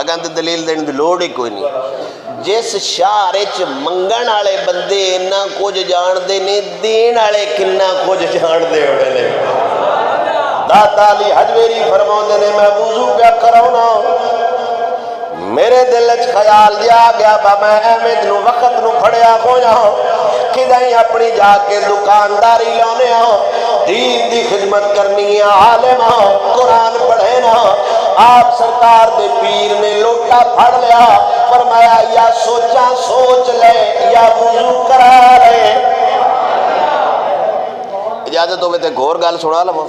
اگاں تے دلیل دین دی لوڑ ہی کوئی نہیں، جس شہر وچ منگن والے بندے اتنا کچھ جان دے نے، دین والے کنا کچھ جان دے ہونے نے۔ داتا علی حجویری فرماؤندے نے میں وضو پیا کراؤنا، میرے دل چ خیال دیا گیا با میں احمد نو وقت نو پھڑیا ہویا کدائیں اپنی جا کے دکانداری لانے ہوں، دین دی خدمت کرنی ہے، عالم ہوں، قرآن پڑھے نا۔ آپ سرکار دے پیر نے لوٹا پھڑ لیا، فرمایا یا سوچا سوچ لے یا وضو کرا لے۔ اجازت ہوئے تے گھور گال سنا لو۔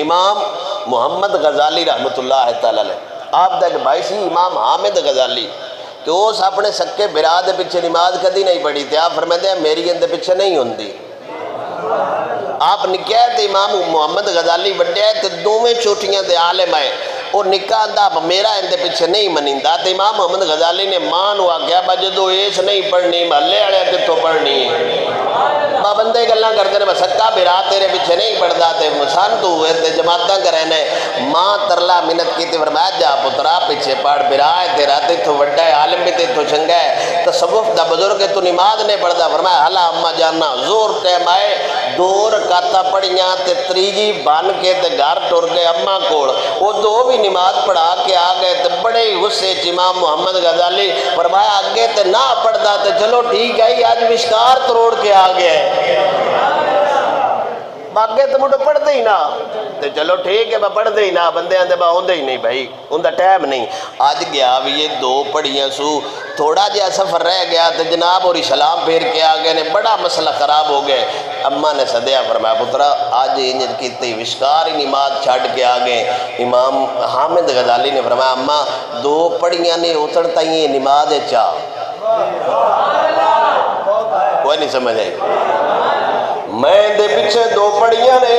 امام محمد غزالی رحمت اللہ تعالیٰ علیہ، آپ دا ایک بھائی سی امام حامد غزالی، کہ اس اپنے سکے برا دے پیچھے نماز کدی نہیں پڑھی تھی، آپ فرماتے ہیں میری اندے پیچھے نہیں ہوندی۔ آپ نکاح تے امام محمد غزالی بڑھے ہیں تے دوویں چوٹیاں دے عالم آئے، اور نکاح دا میرا اندے پیچھے نہیں منیندہ، تے امام محمد غزالی نے ماں نو آگیا بجدو ایس نہیں پڑھنی محلے والے کتوں پڑھنی ہے، بندے گلاں کرتے ہیں سکا برا تیرے پیچھے نہیں پڑھدا تے مسان تو ہوئے تے جماعتاں کرنے، ماں ترلا منت کی تے فرمایا جا پترا پیچھے پڑھ برا ہے تیرا تے تو وڈا ہے عالم بھی تے تو چنگا ہے، تصوف دا بزرگ تو نماز نہیں پڑھدا، فرمایا حالا اما جاننا زور ٹائم آئے دو رکعتاں پڑھیاں تے تریجی بن کے تے گھر ٹر گئے اما کول، وہ دو بھی نماز پڑھا کے آ گئے تے بڑے غصے چ امام محمد غزالی فرمایا اگے تے نہ پڑھدا تے چلو ٹھیک ہے آج مشکار توڑ کے آ گئے، باقی تو مجھے پڑھ دے ہی نہ تے چلو ٹھیک ہے میں پڑھ دے ہی نہ بندے آندے با ہوندے ہی نہیں بھائی ان دا ٹائم نہیں۔ آج گیا بھی یہ دو پڑھیاں سو تھوڑا جہا سفر رہ گیا تو جناب اور سلام پھیر کے آگئے نے بڑا مسئلہ خراب ہو گئے، اماں نے صدیہ فرمایا پترا آج انجد کیتے وشکار ہی نماز چھاڑ کے آگئے۔ امام حامد غزالی نے فرمایا اماں دو پڑھیاں نے اتر تائیں نماز چاہ، کوئی نہیں سمجھ آئی، میں دے پیچھے دو پڑھیاں نے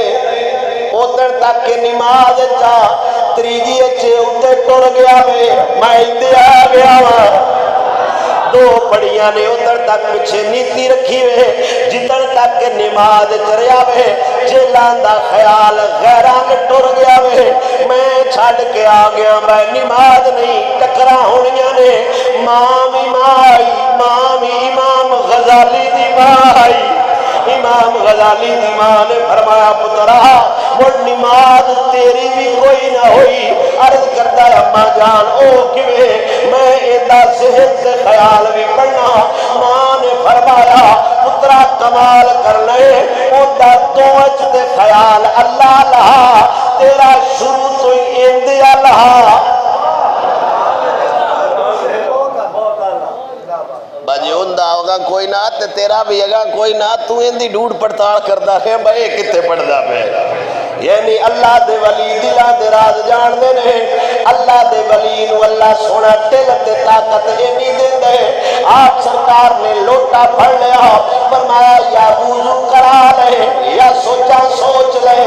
اتر تک کے نماز چاہ، تریجی اچھے اتر ٹوڑ گیا میں اندیا گیا دو پڑھیاں نے اتر تک پیچھے نیتی رکھی ہوئے جتر تک کے نماز چریا وے جیلان دا خیال غیران ٹر گیا وے میں چھڑ کے آگیا میں نماز نہیں ٹکرا ہونیاں نے مام امام غزالی دی مائی امام غزالی دی ماں نے فرمایا پترا وہ نماز تیری بھی کوئی نہ ہوئی، عرض کرتا ہے اماں جان او کیویں میں ایدہ ذہن سے خیال بھی پڑھنا، ماں نے فرمایا پترا کمال کر لے اندہ دوچ دے خیال اللہ لہا تیرا شروع تو اندیا لہا باجی اندہ ہوگا اگاں کوئی نہ تے تیرا بھی اگاں کوئی نہ، تو ان دی ڈھوڑ پڑتال کردا ہے بھائی کتے پڑھدا پہ. یعنی اللہ دے ولی دلاں دے راز جان دے نے. اللہ دے ولی نو اللہ سونا دل تے طاقت اینی دیندا ہے. آپ سرکار نے لوٹا پھڑ لیا، فرمایا یا وضو کرا لے یا سوچا سوچ لے.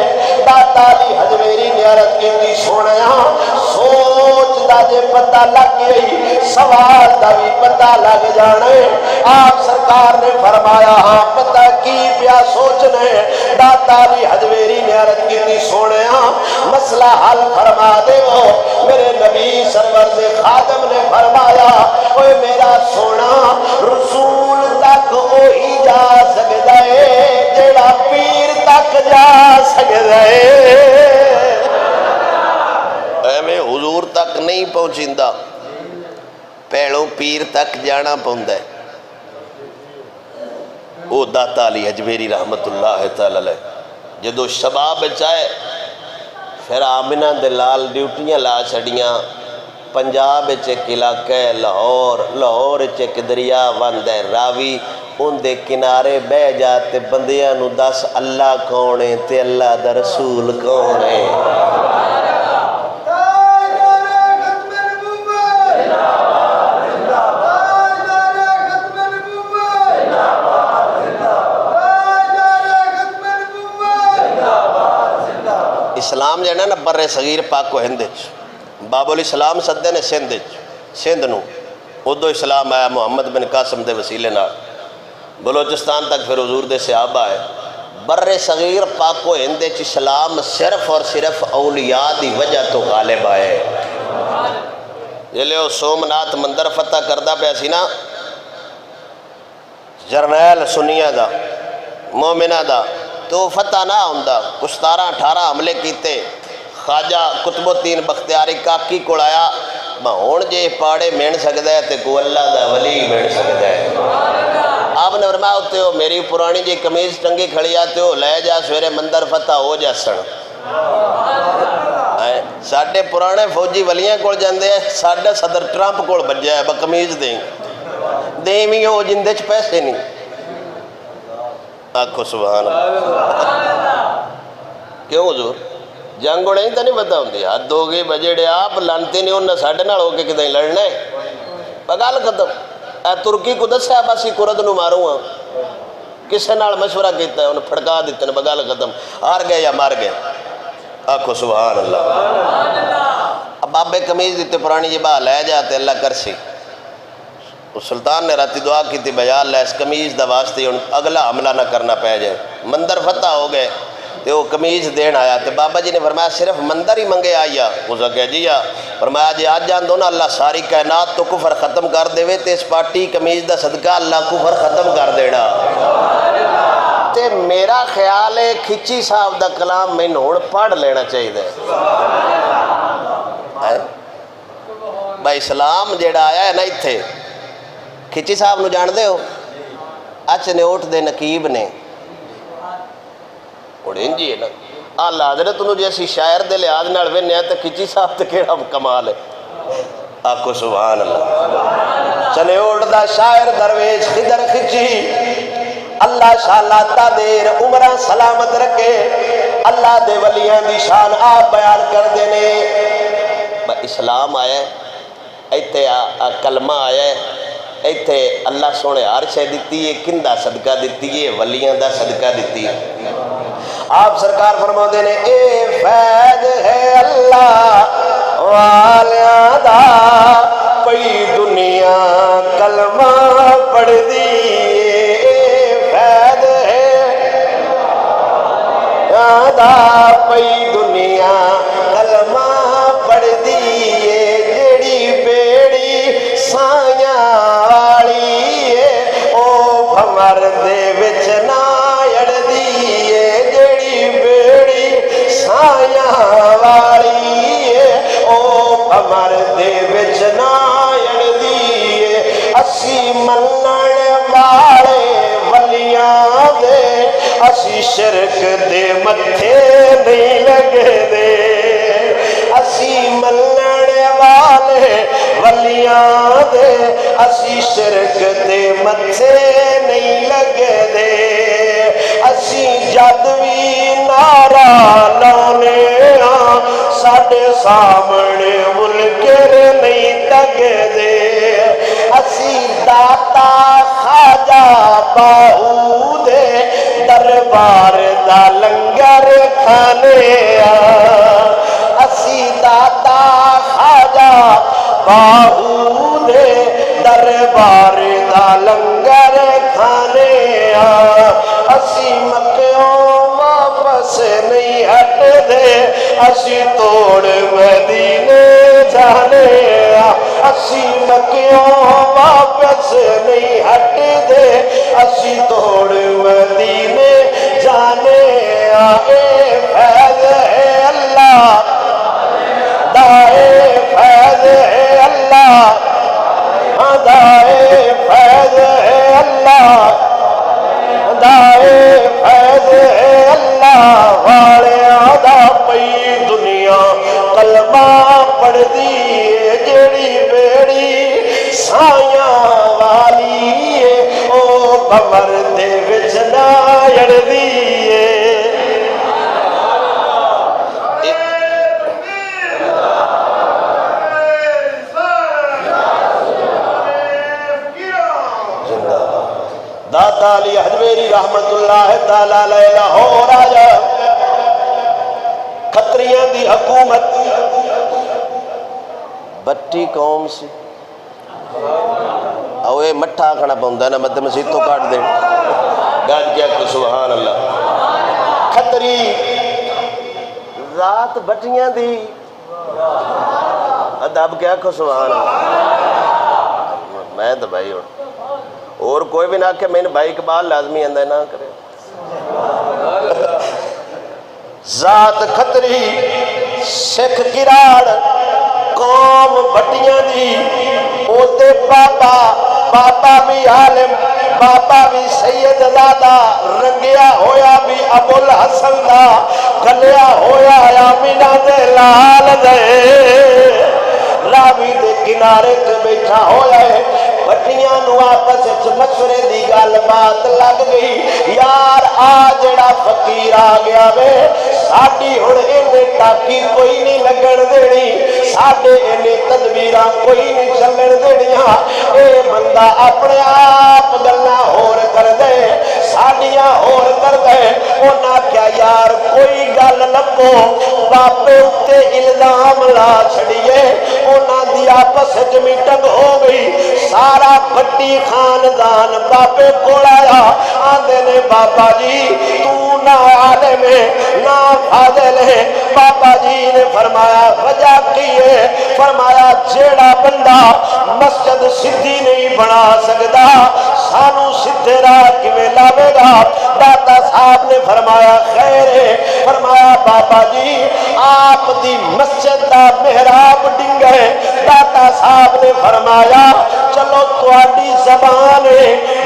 داتا علی حجویری نے عرض کیتی سونیا سوچ دا جے پتہ لگ گئی سوال دا بھی پتہ لگ جانے. آپ سرکار نے فرمایا ہاں پتہ کی پیا سوچنے. داتا علی حجویری نے عرض کیتی سونیا مسئلہ حل فرما دے. میرے نبی سرور سے خادم نے فرمایا اوے میرا سونا رسول تک وہی جا سکتا ہے جیڑا پیر تک جا سکتا ہے. میں حضور تک نہیں پہنچیندا، پہلوں پیر تک جانا پوندا ہے. وہ داتا علی حجویری رحمت اللہ تعالی علیہ جدو شباب چاہے پھر آمنہ دلال ڈیوٹیاں لا چھڑیاں. پنجاب ایک علاقہ ہے لاہور ایک دریا وند ہے راوی. ان دے کنارے بہ جاتے بندیاں نو دس اللہ کون ہے تے اللہ دا رسول کون ہے. اسلام جو ہے نا بر صغیر پاک و ہند باب الاسلام سدے نے سندھ نو ادو اسلام آیا محمد بن قاسم دے وسیلے نال بلوچستان تک پھر حضور دے صحابہ آئے. بر صغیر پاک و ہند اسلام صرف اور صرف اولیاء دی وجہ تو غالب آئے. جلے وہ سومناتھ مندر فتح کردہ پہ سی نا جرنیل سنیہ دا مومنہ دا تو فتح نہ ہوندا. کچھ 17-18 حملے کیتے. خواجہ قطب الدین بختیاری کاکی کو آیا میں ہون جے پاڑے مین سکتا ہے تے کو اللہ دا ولی مین سکتا ہے. آپ نے فرمایا ہوتے ہو میری پرانی جی کمیز ٹنگی کھڑی آتے ہو لے جا سویرے مندر فتح ہو جا سن. ساڑھے پرانے فوجی ولیاں کول جاندے ہیں ساڑھے صدر ٹرمپ کول بجیا ہے بکمیز دیں دیں بھی ہو جندے چھ پیسے نہیں. آکھو سبحان اللہ. کیوں حضور جنگ ہونے ہی تو نہیں پتا ہوندی حد ہو گئی بجڑے آپ لانتے نہیں انہیں ساڑھے نال ہو کے کدیں لڑنے بگال ختم. اے ترکی کو دس ہے بس ہی کرد نو ماروں ہاں کسے نال مشورہ کیتا ہے انہیں پھڑکا دیتے ہیں بگال ختم. ہار گئے یا مار گئے. آکھو سبحان اللہ. اب بابے کمیز دیتے پرانی جی باہ لے جاتے اللہ کرسی. اس سلطان نے راتی دعا کی تھی بھیا اللہ اس کمیز دا واسطے اگلا حملہ نہ کرنا پہ جائے. مندر فتح ہو گئے تو وہ کمیز دین آیا تو بابا جی نے فرمایا صرف مندر ہی منگے آیا. اس کہا جی فرمایا جی آج جان دو نا اللہ ساری کائنات تو کفر ختم کر دے وے تے اس پارٹی کمیز دا صدقہ اللہ کفر ختم کر دینا. تے میرا خیال ہے کھچی صاحب دا کلام میں نوڑ پڑھ لینا چاہیے دے. بھائی اسلام جیڑا آیا ہے نا اتھے کھچی صاحب نو جان دے ہو اچھ نے اوٹ دے نقیب نے اڑین جی ہے نا اللہ حضرت انہوں جیسی شاعر دے لحاظ نڑوے نیا تے کھچی صاحب تے کیڑا کمال ہے. آکھو سبحان اللہ. چلے اوٹ دا شاعر درویش خدر کھچی اللہ شاءاللہ تا دیر عمرہ سلامت رکھے. اللہ دے ولیاں دی شان آپ بیان کر دینے. اسلام آیا ہے ایتے کلمہ آیا ہے ایتے اللہ سونے ہر شے دیتی ہے کندہ صدقہ دیتی ہے ولیاں دا صدقہ دیتی ہے. آپ سرکار فرما دینے اے فیض ہے اللہ والیاں دا پئی دنیا کلمہ پڑھ دی. پئی دنیا کلمہ پڑھ دیئے جیڑی بیڑی سائیاں والی او بھمر دے وچ نہ اڑ دیئے جیڑی بیڑی سائیاں والی او بھمر دے وچ نہ اڑ دیئے. اسی منن والے ولیاں دے اسی شرک دے متھے نہیں لگ دے. اسی ملنے والے ولیاں دے اسی شرک دے متھے نہیں لگے دے اسی جد بھی نعرہ لانے ساڈے سامنے منکر نہیں تگے دے اسی داتا خواجہ باہو دے دربار دا لنگر کھانے اسی داتا خواجہ باہو دے دربار دا لنگر کھانے اسی مکیوں واپس نہیں ہٹ دے اسی توڑ مدینے جانے اسی مکیوں واپس نہیں ہٹ دے اسی توڑ مدینے جانے اے فیض ہے اللہ دائے فیض ہے اللہ دائے فیض ہے اللہ دائے فیض ہے اللہ والے آدھا پئی دنیا کلمہ پڑھ دیئے جڑی بیڑی سائیاں والی او بمر دے وچ ناڑ دیئے داتا علی حجویری رحمت اللہ تعالیٰ علیہ لاہور آیا کھتریاں دی حکومت بٹی قوم سی اوے مٹھا کھڑا پاؤندا نا مد مسجد تو کاٹ دے گاج کیا کہ سبحان اللہ کھتری ذات بٹیاں دی ادب کیا کہ سبحان اللہ میں تو بھائی ہوں اور کوئی بھی نہ کہ میں نے بھائی اقبال لازمی اندر نہ کرے ذات کھتری سکھ گراڑ قوم بٹیاں دی اوتے بابا بھی عالم بابا بھی سید دادا رنگیا ہویا بھی ابو الحسن دا گلیا ہویا آمینہ دے لال دے راوی دے کنارے تے بیٹھا ہویا ہے بٹیاں نو آپس مشورے دی گل بات لگ گئی یار آ جڑا فقیر آ گیا وے ساڈی ہن اینے ٹاکی کوئی نہیں لگن دینی ساڈے اینے تدبیراں کوئی نہیں چلن دینیاں اے بندہ اپنے آپ گلاں ہور کر دے ساڈیاں ہور کر دے انہاں کیا یار کوئی گل لگو باپے اتے الزام لا چھڑیے انہاں دی آپس وچ میٹنگ ہو گئی سارا بٹی خاندان بابے کو آیا آندے نے بابا جی تو نہ عالم ہے نہ فاضل ہے بابا جی نے فرمایا وجہ کی ہے فرمایا جیڑا بندہ مسجد سدھی نہیں بنا سکتا سانو سدھے راہ کیویں لاوے گا داتا صاحب نے فرمایا خیر ہے فرمایا بابا جی آپ دی مسجد دا محراب ڈنگے داتا صاحب نے فرمایا چلو تواڈی زبان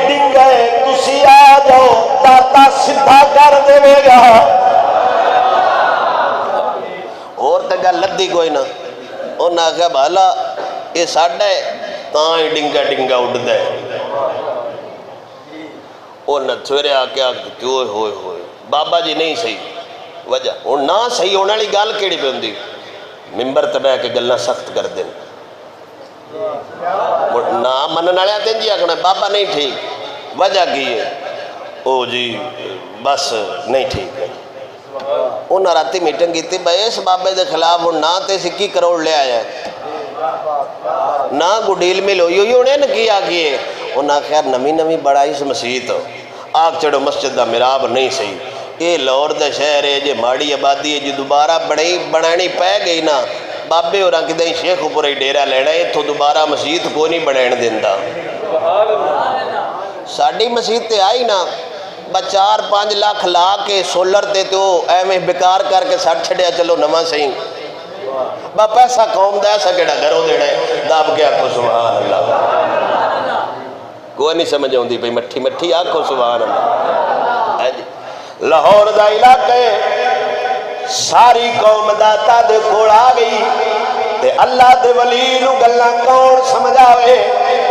ڈنگے تسی آ جاؤ داتا سدھا کر دے گا اور تے گل لدی کوئی نہ انہاں آخیا بھالا یہ ساڈا ہے تاں ہی ڈنگا ڈنگا اڈدا ہے انہاں سویرے آ کے ہوئے ہوئے ہوئے بابا جی نہیں صحیح وجہ ہن نہ صحیح ہونے والی گل کیڑی پہ ہوندی ممبر تے بیٹھ کے گلاں سخت کر دین نہ منن والے دن جی آخنا بابا نہیں ٹھیک وجہ کی ہے او جی بس نہیں ٹھیک ہے انہاں راتی میٹنگ کیتی بھائی اس بابے دے خلاف ہن نہ تے 21 کروڑ لے آیا ہے نہ کو ڈیل مل ہوئی ہوئی انہیں نہ کیا کیے انہاں خیر نمی نمی بڑائی سے مسیحت ہو آگ چڑھو مسجد دا مراب نہیں صحیح یہ لاہور دا شہر ہے جے ماڑی آبادی ہے جی دوبارہ بنانی پہ گئی نا بابے اور کدیں شیخ اوپر ہی ڈیرا لینا ہے تو دوبارہ مسجد کو نہیں بنائن دیندا ساڈی مسجد تے آئی نا 4-5 لاکھ لا کے سولر تے تو ایویں بیکار کر کے سٹ چھڑیا چلو نواں صحیح با پیسہ قوم دا ایسا کیڑا گھروں دینا ہے داب کے آکھو سبحان اللہ کوئی نہیں سمجھ ہوندی پئی مٹھی مٹھی آکھو سبحان اللہ لاہور دا علاقہ ساری قوم داتا دے کول آ گئی تے اللہ دے ولی نو گلاں کون سمجھاوے؟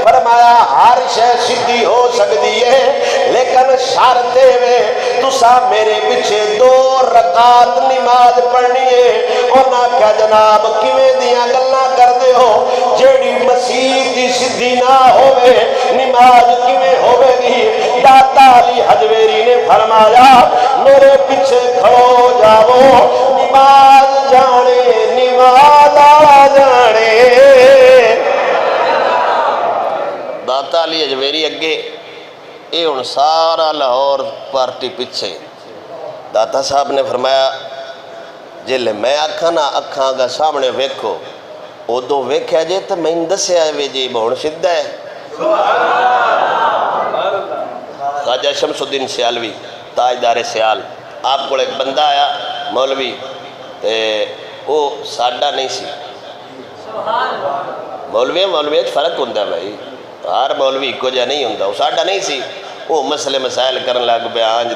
فرمایا ہر شے سدھی ہو سکتی ہے لیکن شرط وے تسا میرے پیچھے 2 رکعت نماز پڑھنی ہے۔ انہاں کہا جناب کیویں دیاں گلاں کردے ہو؟ جیڑی مسیح دی سدھی نہ ہوے نماز کیویں ہوے گی؟ داتا علی حجویری نے فرمایا میرے پیچھے کھڑو جاؤ، نماز جانے نماز آ جانے۔ داتا علی حجویری اگے اے ہن سارا لاہور پارٹی پیچھے۔ داتا صاحب نے فرمایا جلے میں آکھاں نا اکھاں دا سامنے ویکھو ادو ویکھیا جے تے میں دسیا وے جی بہن سدھا ہے۔ خواجہ شمس الدین سیالوی تاجدار سیال آپ کو ایک بندہ آیا مولوی تے وہ ساڈا نہیں سی۔ مولوی فرق ہوندہ ہے بھائی، ہر مولوی کو جا نہیں ہوندہ، وہ ساڈا نہیں سی۔ وہ مسئلے مسائل کرن لگ پہ آنج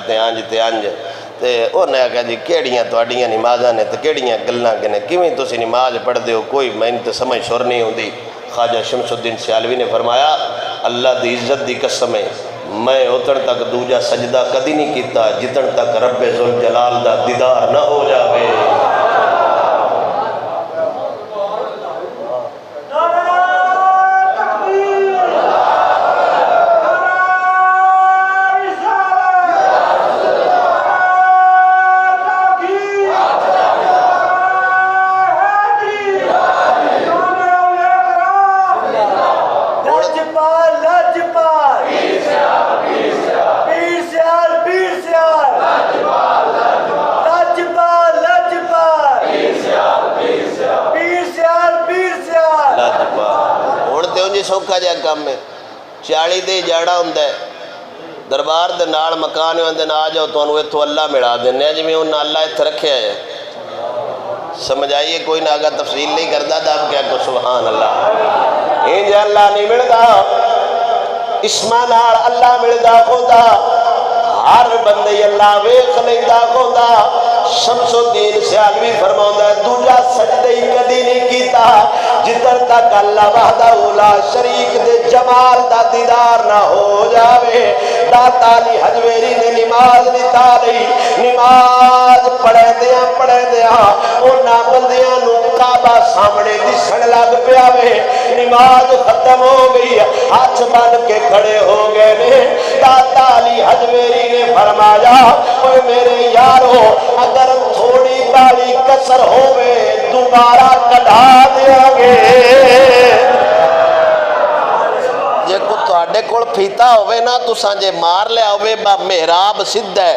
تے انہیں کہا جی کیڑیاں تواڈیاں نمازاں نے تے کیڑیاں گلاں کنے کیویں تسی نماز پڑھ دیو کوئی میں تے سمجھ شور نہیں ہوندی۔ خواجہ شمس الدین سیالوی نے فرمایا اللہ دی عزت دی قسم ہے میں اتن تک دوجا سجدہ کدی نہیں کیتا جتن تک رب ذوالجلال دا دیدار نہ ہو جاوے۔ سوکھا جا کام میں 40 دے جاڑا ہوندہ ہے دربار دے نال مکان ہوندے نہ آ جاؤ تو انہوں اتھو اللہ مڑا دینے ہیں جی انہوں اللہ اتھ رکھے ہے۔ سمجھ آئیے کوئی نہ آگا تفصیل نہیں کردہ دا اب کیا کو سبحان اللہ انج اللہ نہیں مڑدا اسمہ نال اللہ مڑدا خدا ہر بندے اللہ ویکھ لیندہ خدا۔ شمس الدین سیالوی فرماؤں ہے دوجا سجدہ ہی کدی نہیں کیتا جدر تک اللہ وحدہ لا شریک دے جمال دا دیدار نہ ہو جاوے۔ داتا علی حجویری نے نماز نتا رہی نماز پڑھے دیا انہاں بندیاں نو کعبہ سامنے دسن لگ پیاوے۔ نماز ختم ہو گئی ہاتھ بن کے کھڑے ہو گئے نے۔ داتا علی حجویری نے فرمایا اوے میرے یارو اگر تھوڑی بالی کسر ہوئے دوبارہ کڑھا دیا گے۔ جے کو تواڈے کول پھیتا ہوئے نا تو سانجے مار لیا ہوئے با محراب سدھ ہے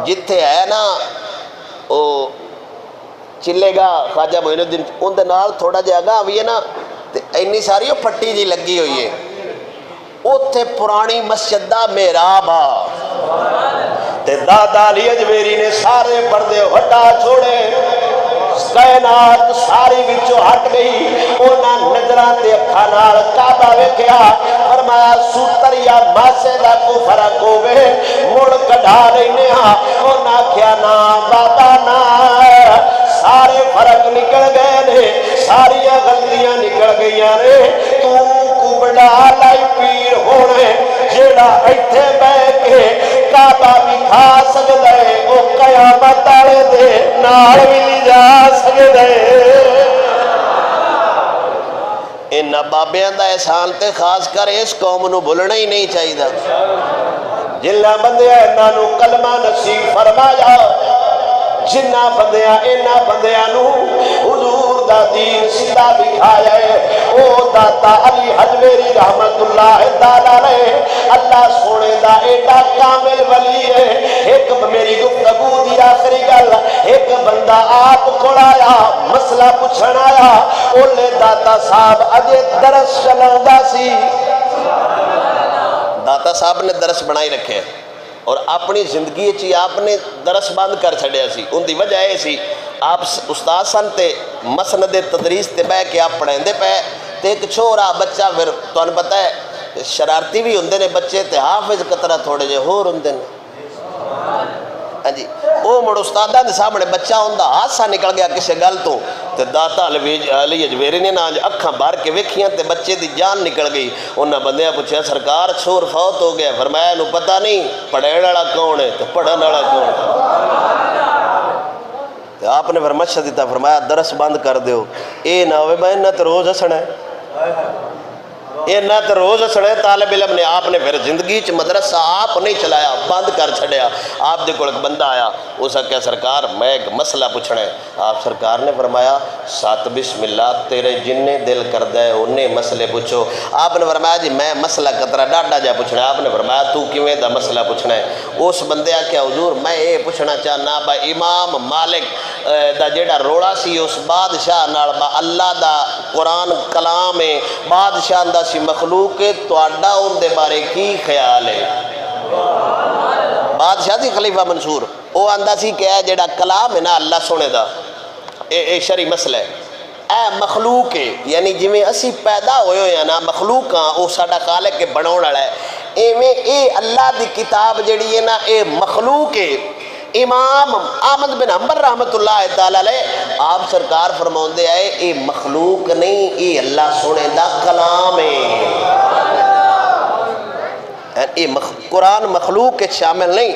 جتھے ہے نا او چلے گا خواجہ معین الدین ان دے نال تھوڑا جگہ ہوئی ہے نا اینی ساری پھٹی جی لگی ہوئی ہے اوتھے پرانی مسجد دا محراب آ تے دادا علی حجویری نے سارے پردے ہٹا چھوڑے کائنات ساری وچوں ہٹ گئی انہاں نظراں تے اکھاں نال کعبہ ویکھیا فرمایا سوتر یا ماسے دا کو فرق ہوے مڑ کڈھا لینے ہاں انہاں کیا نا بابا نا سارے فرق نکل گئے نے ساری غلطیاں نکل گئیاں نے تو کو بڑا لائی پیر ہونے جیڑا ایتھے بیٹھ کے کعبہ بھی کھا سکدا ہے او قیامت والے دے نال بھی لے جا سکدا ہے۔ ان بابیاں دا احسان تے خاص کر اس قوم نو بھولنا ہی نہیں چاہیے۔ جنہ بندیاں انہاں نو کلمہ نصیب فرمایا جنہ بندیاں نو حضور دا دین سیدھا دکھایا ہے او داتا علی حجویری رحمت اللہ تعالی اللہ سونے دا ایڈا کامل ولی ہے۔ ایک میری گفتگو دی آخری گل ایک بندہ آپ کھڑایا مسئلہ پوچھن آیا اولے داتا صاحب اجے درس چلاوندا سی۔ داتا صاحب نے درس بنائی رکھے اور اپنی زندگی چی آپ نے درس بند کر چھڑیا سی ان دی وجہ ہے سی آپ استاد سن تے مسند تدریس تے بے کے آپ پڑھیں دے پہ تے ایک چھوڑا بچہ پھر تو انہیں پتہ ہے شرارتی بھی ہوندے نے بچے تے حافظ قطرہ تھوڑے جے ہور ہوندے نے ہاں جی وہ مڑ استادہ دے سامنے بچہ ہوندہ حادثہ نکل گیا کسی گل تو تے داتا علی اجویری نے نہ اکھاں بھر کے ویکھیاں تے بچے دی جان نکل گئی. انہاں بندیاں پوچھا سرکار سور فوت ہو گیا. فرمایا نو پتہ نہیں پڑھن والا کون ہے تے پڑھن والا کون ہے. تے آپ نے فرمایا دیتا فرمایا درس بند کر دیو. اے نہ ہوئے میں نہ تے روز ہسنا ہے, یہ نہ تو روز ہسنا ہے. طالب علم نے آپ نے پھر زندگی چ مدرسہ آپ نہیں چلایا, بند کر چھڑیا. آپ دے کول ایک بندہ آیا, اس نے کہا سرکار میں ایک مسئلہ پوچھنا ہے. آپ سرکار نے فرمایا سات بسم اللہ تیرے جننے دل کردہ ہے انہیں مسئلے پوچھو. آپ نے فرمایا جی میں مسئلہ قطرہ ڈاڈا جا پوچھنا ہے. آپ نے فرمایا تو کیویں دا مسئلہ پوچھنا ہے. اس بندے آکھیا حضور میں یہ پوچھنا چاہنا با امام مالک دا جیڑا روڑا سی اس بادشاہ نال با اللہ دا قرآن کلام ہے بادشاہ دا سی مخلوق ہے تواڈا ان دے بارے کی خیال ہے. بادشاہ سی خلیفہ منصور وہ آندا سی کہ اے جیڑا کلام ہے نا اللہ سونے دا اے شرعی مسئلہ ہے, اے مخلوق ہے یعنی جویں اسی پیدا ہوئے ہوئے ہیں نا مخلوق ہاں او ساڈا خالق کے بناون والا ہے, ایویں اے اللہ دی کتاب جڑی ہے نا اے مخلوق ہے. امام احمد بن حنبل رحمت اللہ تعالی علیہ آپ سرکار فرماؤندے آئے اے مخلوق نہیں اے اللہ سونے دا کلام ہے. اے قرآن مخلوق کے شامل نہیں,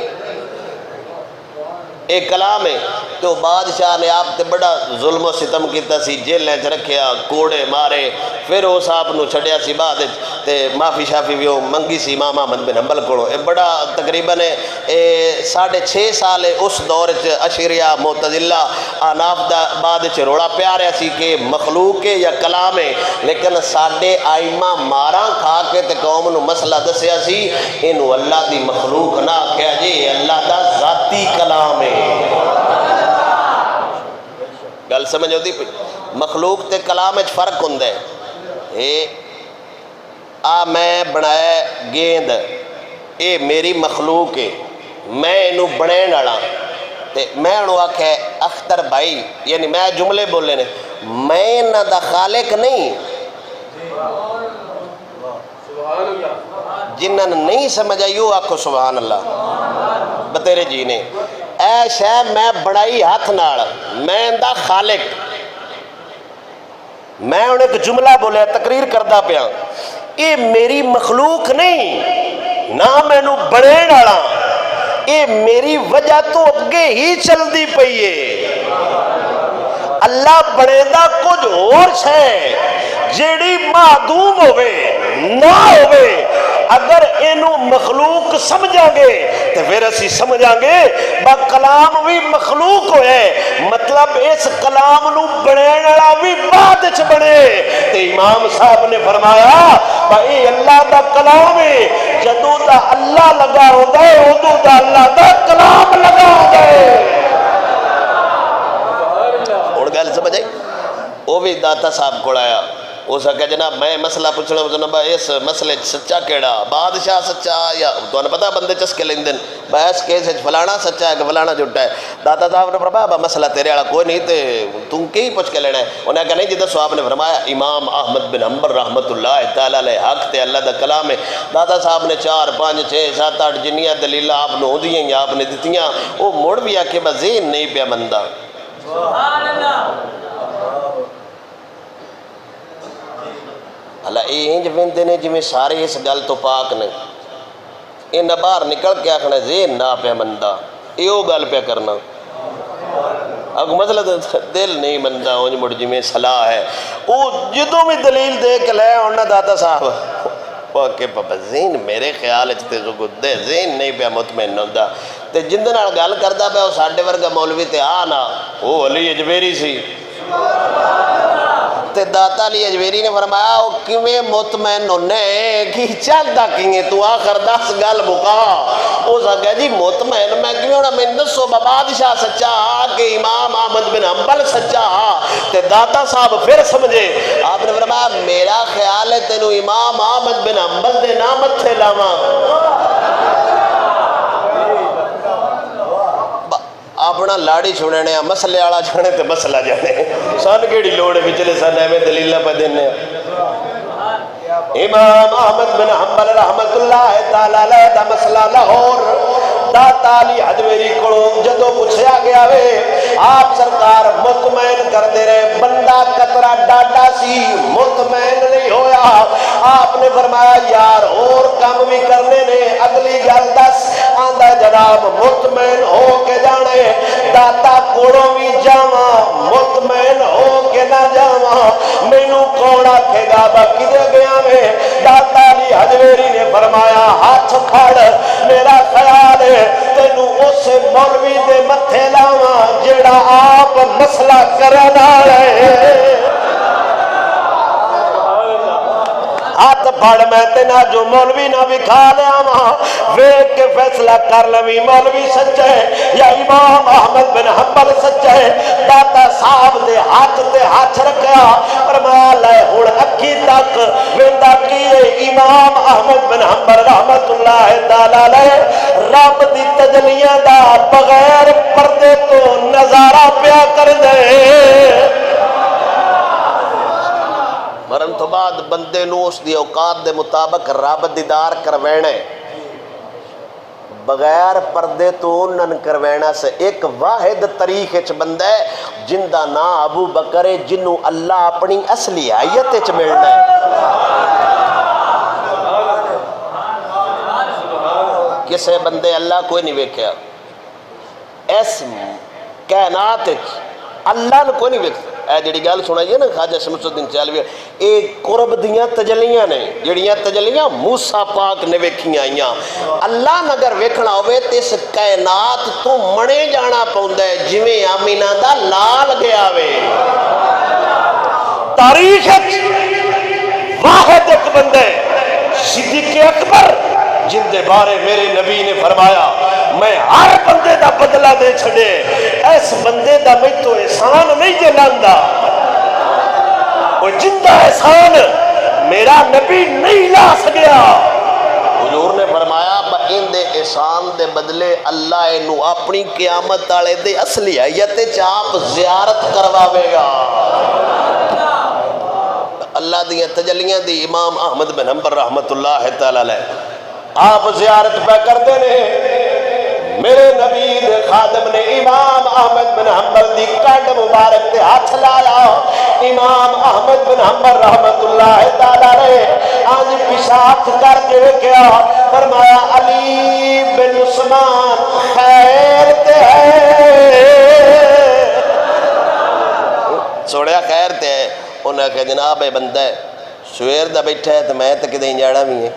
اے کلام ہے. تو بادشاہ نے آپ تے بڑا ظلم و ستم کیتا سی, جیلیں چ رکھیا, کوڑے مارے, پھر اس آپ نو چھڑیا سی بعد تے معافی شافی بھی منگی سی امام احمد بن حنبل کو. بڑا تقریباً 6.5 سال اس دور اشریہ معتزلہ اناف دا بعد روڑا پیا رہا سی کہ مخلوق ہے یا کلام ہے, لیکن ساڈے آئمہ ماراں کھا کے تے قوم نو مسئلہ دسیا سی اینو اللہ دی مخلوق نہ آکھیا جی اللہ دا ذاتی کلام ہے. گل سمجھ ہوتی پئی, مخلوق تے کلام وچ فرق ہوندا ہے. اے آ میں بنایا گیند اے میری مخلوق ہے, میں اینو بنین والا تے میں انہوں آکھے اختر بھائی یعنی میں جملے بولے نے میں نہ دا خالق نہیں. جنہاں نہیں سمجھا یوں آکھو سبحان اللہ بتیرے جی نے. اے شے میں بڑائی ہاتھ نال, میں دا خالق, میں انہیں ایک جملہ بولے تقریر کردہ پیا, اے میری مخلوق نہیں نہ میں نو بنین والا, اے میری وجہ تو اگے ہی چل دی پئیے. اللہ بنے دا کچھ اور شے جیڑی معدوم ہوئے نہ ہوئے, اگر اینو مخلوق سمجھا گے تو پھر اسی سمجھا گے با کلام بھی مخلوق ہوئے, مطلب اس کلام نو بنین والا بھی بعد چ بنے. تے امام صاحب نے فرمایا بھائی اللہ دا کلام ہے, جدوں دا اللہ لگا ہوندا ہے اودوں دا اللہ دا کلام لگا ہوندا ہے. ہن گل سمجھ آئی. وہ بھی داتا صاحب کو آیا, اس نے کہا جناب میں مسئلہ پوچھنا جناب اس مسئلے سچا کیڑا, بادشاہ سچا یا تو نے پتا بندے چسکے لیندن بس کیس فلانا سچا ہے کہ فلانا جھوٹا ہے. داتا صاحب نے فرمایا مسئلہ تیرے والا کوئی نہیں تے تم کی پوچھ کے لینا ہے. انہیں کہا نہیں جی دسو. آپ نے فرمایا امام احمد بن حنبل رحمت اللہ تعالی علیہ حق تے اللہ دا کلام ہے. داتا صاحب نے 4 5 6 7 8 جنیاں دلیل آپ نے ہوندیاں یا آپ نے دتیاں, وہ مڑ بھی آ کے بس ذہن نہیں پیا بندہ. سبحان اللہ. اللہ انج ویندے نے جویں سارے اس گل تو پاک نے, یہ نہ باہر نکل کے آخنا ذہن نہ پیا مندا, یہ گل پیا کرنا. اگ مطلب دل نہیں مندا انج مڑ جویں صلاح ہے. وہ جدوں بھی دلیل دے کے لے آنا داتا صاحب کہ پاپا ذہن میرے خیال دے ذہن نہیں پیا مطمئن ہوندا. تے جن دے نال گل کردا پیا وہ ساڈے ورگا مولوی تے آ نہ وہ علی اجویری سی. تے داتا علی اجویری نے فرمایا وہ کیویں مطمئن ہونے کی چلدا کییں تو آخر 10 گل مکا. اس نے کہا جی مطمئن میں کیوں ہونا, میں دسو بادشاہ سچا کہ امام احمد بن حنبل سچا. تے داتا صاحب پھر سمجھے. آپ نے فرمایا میرا خیال ہے تینو امام احمد بن حنبل دے نام متھے لاواں. اپنا لاڑی چھوڑنے مسئلے والا جانے تے مسئلہ جانے, سن کیڑی لوڑ ہے پچھلے سن ایویں دلیلاں پہ دینے. امام احمد بن حنبل رحمت اللہ تعالی علیہ دا مسئلہ لاہور داتا علی اجویری کو جدو پوچھا گیا وے آپ سرکار مطمئن کر دے رہے بندہ قطرہ ڈاڈا سی مطمئن نہیں ہویا آپ نے فرمایا یار اور کام بھی کرنے نے اگلی گل دس آندہ جناب مطمئن ہو کے جانے داتا کوڑوں بھی جاما مطمئن ہو کے نہ جاما مینوں کون آکھے گا با کدے گیا میں داتا علی حجویری نے فرمایا ہاتھ پھاڑ میرا خیال ہے تینوں اس مولوی دے متھے لاواں جیڑا آپ مسئلہ کرنا ہے ہاتھ پھاڑ میں تینا جو مولوی نہ بھی کھا لیا ماں ویک کے فیصلہ کر لوی مولوی سچے یا امام احمد بن حنبل سچے داتا صاحب دے ہاتھ رکھیا فرمایا لے ہن اکھی تک ویندا کیے امام احمد بن حنبل رحمت اللہ تعالی علیہ رب دی تجلیاں دا بغیر پردے تو نظارہ پیا کر دے مرن تو بعد بندے نو اس دی اوقات دے مطابق رب دیدار کروینے بغیر پردے تو نن کروینا سے ایک واحد طریق اچ بندہ ہے جن دا نا ابو بکر جنو اللہ اپنی اصلی آیت اچ ملنا ہے کسے بندے اللہ کوئی نہیں ویکھیا اس کائنات اچ اللہ نے کوئی نہیں ویکھیا اے جڑی گل سنائیے نا خواجہ شمس الدین چالوی ایک قرب دیاں تجلیاں نے جڑیاں تجلیاں موسیٰ پاک نے ویکھیاں آئیاں اللہ نگر ویکھنا ہوئے تے اس کائنات تو منے جانا پاؤندہ ہے جویں آمینہ دا لال گیا وے تاریخ واحد ایک بندے صدیق اکبر جن دے بارے میرے نبی نے فرمایا میں ہر بندے دا بدلہ دے چھڑے ایس بندے دا میں تو احسان نہیں جے لاندا وہ جندہ احسان میرا نبی نہیں لا سکیا حضور نے فرمایا ان دے احسان دے بدلے اللہ انہوں اپنی قیامت آلے دے اصلی آیت چاپ زیارت کرواوے گا اللہ دیاں تجلیاں دی امام احمد بن حنبل رحمت اللہ تعالی علیہ آپ زیارت پہ کرتے نے میرے نبی دے خادم نے امام احمد بن حنبل دی کانڈ مبارک تے ہاتھ لایا امام احمد بن حنبل رحمت اللہ تعالی نے آج پیشاب کر کے کیا فرمایا علی بن عثمان خیر تے ہے سوڑیا خیر تے ہے انہاں کہ جناب بندہ ہے سویر دا بیٹھا ہے تو میں تو کدیں جانا بھی ہے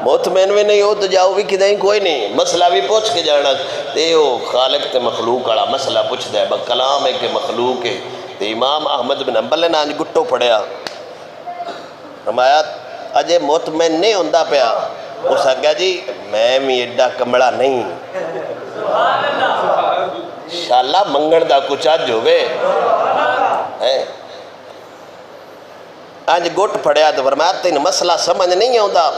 مطمئن بھی نہیں ہو تو جاؤ بھی کدیں کوئی نہیں مسئلہ بھی پوچھ کے جانا تے وہ خالق تے مخلوق والا مسئلہ پوچھ دے کلام ہے کہ مخلوق ہے تے امام احمد بن حنبل نے آج گٹو پڑھیا فرمایا اجے مطمئن نہیں ہوندہ پیا اس آگیا جی میں بھی ایڈا کمڑا نہیں انشاءاللہ منگن دا کچھ آج ہوئے آج گوٹ پڑھیا تو فرمایا تین مسئلہ سمجھ نہیں ہوندہ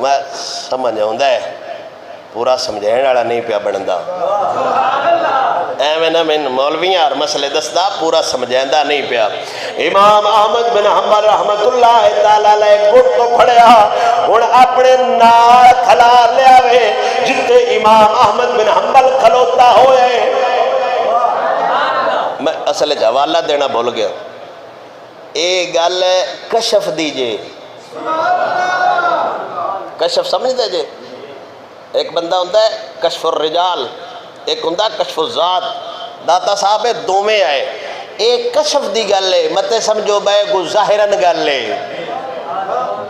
میں سمجھ ہوندہ ہے پورا سمجھین والا نہیں پیا بندا ایویں نہ میں مولویاں اور مسئلے دستا پورا سمجھیندہ نہیں پیا امام احمد بن حنبل رحمت اللہ تعالی علیہ گٹ تو پھڑیا ہن اپنے نال کھلا لیا وے جتے امام احمد بن حنبل کھلوتا ہوئے میں اصل حوالہ دینا بھول گیا اے گل کشف دیجئے کشف سمجھتے جے ایک بندہ ہوتا ہے کشف الرجال ایک ہوتا ہے کشف الذات داتا صاحب دو میں آئے ایک کشف دی گل ہے متے سمجھو بے کو ظاہرن گل ہے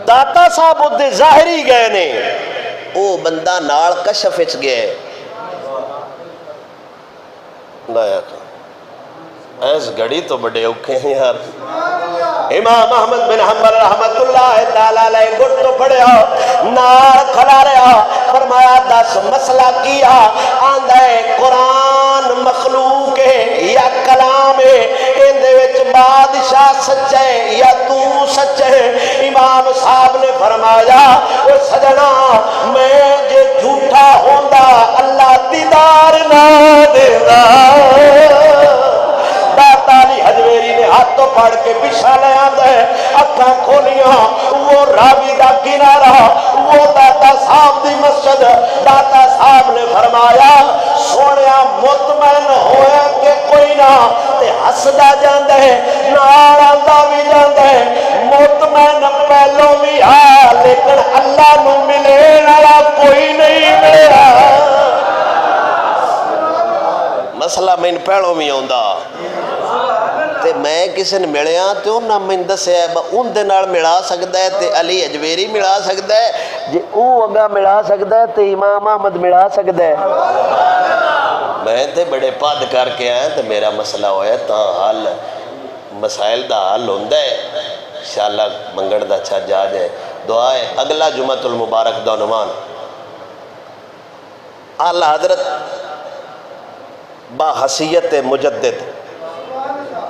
داتا صاحب ہوتے ظاہری گئے نے او بندہ نال کشف اچ گئے لایا ایس گھڑی تو بڑے اوکھے ہیں یار امام احمد بن حنبل رحمت اللہ تعالی علیہ گھٹ تو پڑھیا نار کھلا رہا فرمایا دس مسئلہ کیا آندہ ہے قرآن مخلوق ہے یا کلام ہے اندے وچ بادشاہ سچ ہے یا تو سچ ہے امام صاحب نے فرمایا وہ سجنا میں جے جھوٹا ہوندہ اللہ دیدار نہ دینا علی حجویری نے ہاتھوں پڑھ کے پیچھا لے آندہ ہے اکھاں کھولیاں وہ راوی دا کنارہ وہ داتا صاحب دی مسجد داتا صاحب نے فرمایا سونیا مطمئن ہویا کہ کوئی نہ تے ہسدا جاندا ہے نال آندا بھی جاندا ہے مطمئن پہلو بھی لیکن اللہ نو ملن والا کوئی نہیں ملیا مسئلہ میں پہلو بھی آندا تے میں کسی نے ملیا تے انہاں میں دسیا ان دے نال ملا سکدا ہے تے علی اجویری ملا سکدا ہے جے او اگا ملا سکدا ہے تے امام احمد ملا سکدا ہے میں تے بڑے پد کر کے آیا تے میرا مسئلہ ہویا تا حل مسائل دا حل ہوندا ہے انشاءاللہ منگڑ دا اچھا جا جائے دعا ہے اگلا جمعۃ المبارک دا عنوان اعلی حضرت با حیثیت مجدد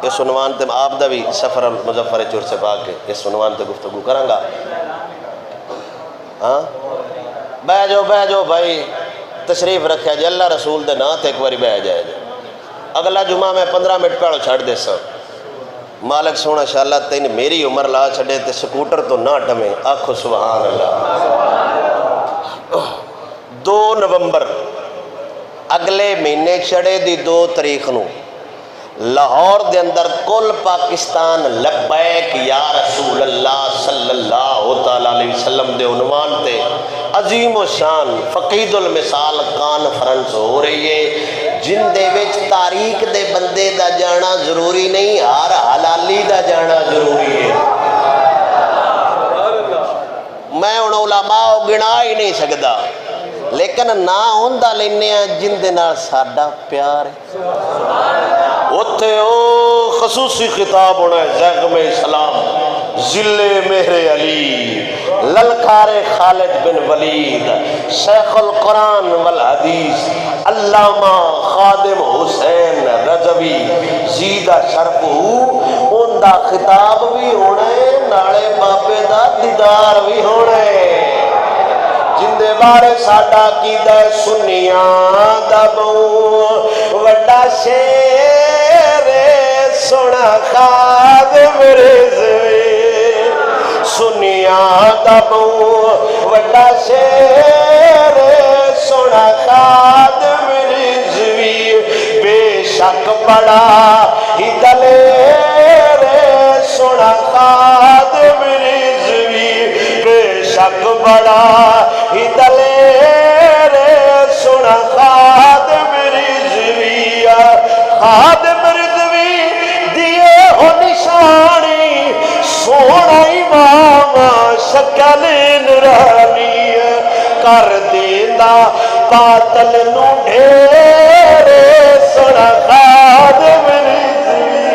اس عنوان تے آپ دا بھی سفر المظفر چور سے پاک کے اس عنوان تے گفتگو کروں گا ہاں بہ جاؤ بھائی تشریف رکھا جی اللہ رسول دے نا تے ایک باری بہ جائے جی اگلا جمعہ میں 15 منٹ پہلو چھڑ دے سا مالک سونا انشاءاللہ تین میری عمر لا چھڑے تے سکوٹر تو نہ ٹمیں آکھو سبحان اللہ 2 نومبر اگلے مہینے چڑے دی 2 تاریخ نو لاہور دے اندر کل پاکستان لبیک یا رسول اللہ صلی اللہ تعالیٰ علیہ وسلم دے عنوان تے عظیم و شان فقید المثال کانفرنس ہو رہی ہے جن دے وچ تاریخ دے بندے دا جانا ضروری نہیں ہر حلالی دا جانا ضروری ہے میں ان علماء گنا ہی نہیں سکتا لیکن نہ ہوندہ لینے جن دے نال ساڈا پیار ہے اتھے او خصوصی خطاب ہونا ہے زیغم اسلام ذل مہر علی للکار خالد بن ولید شیخ القرآن والحدیث علامہ خادم حسین رضوی زیدہ شرف ان دا خطاب بھی ہونا ہے ناڑے بابے دا دیدار بھی ہونا ہے جن دے بارے ساڈا کیدہ سنیاں دا بہو وڈا شیر سونا خادم رضوی سنیاں دا بہو وڈا شیر سونا خادم رضوی بے شک بڑا ہی دلیر سونا خادم رضوی بے شک بڑا ہی دلیر سونا خادم رضوی خادم رضوی دیے ہو نشانی سونا امام شکل نورانی کر دینا قاتل نو ڈھیر سونا خادم رضوی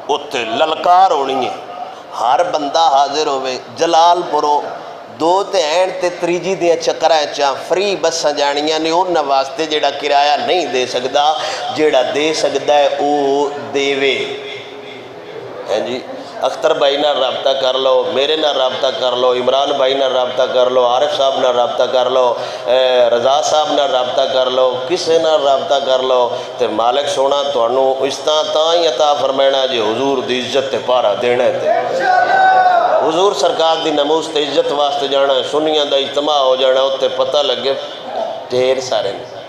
اتھے للکار ہونی ہے ہر بندہ حاضر ہوئے جلال پورو 2 تے این تے 3 دیاں چکرائیں چاہ فری بساں جانیاں نے ان واسطے جیڑا کرایہ نہیں دے سکدا جیڑا دے سکدا ہے او دیوے ہیں جی اختر بھائی نہ رابطہ کر لو میرے نہ رابطہ کر لو عمران بھائی نہ رابطہ کر لو عارف صاحب نہ رابطہ کر لو رضا صاحب نہ رابطہ کر لو کسے نہ رابطہ کر لو تے مالک سونا تو انو اس تاں ہی عطا فرمائنا جی حضور دی عزت تے پارا دینا ہے تے حضور سرکار دی نموز تے عزت واسطے جانا ہے سنیاں دا اجتماع ہو جانا ہے تے پتہ لگے ڈھیر سارے نے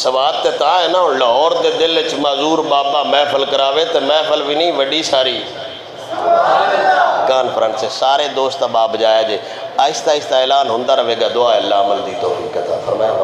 سواد تے تا ہے نا لاہور دے دل وچ معذور بابا محفل کراوے تے محفل بھی نہیں وڈی ساری کانفرنس سے سارے دوست اب آپ جائے جے آہستہ آہستہ اعلان ہوندہ رہے گا دعا اللہ عمل دی توفیق عطا فرمائے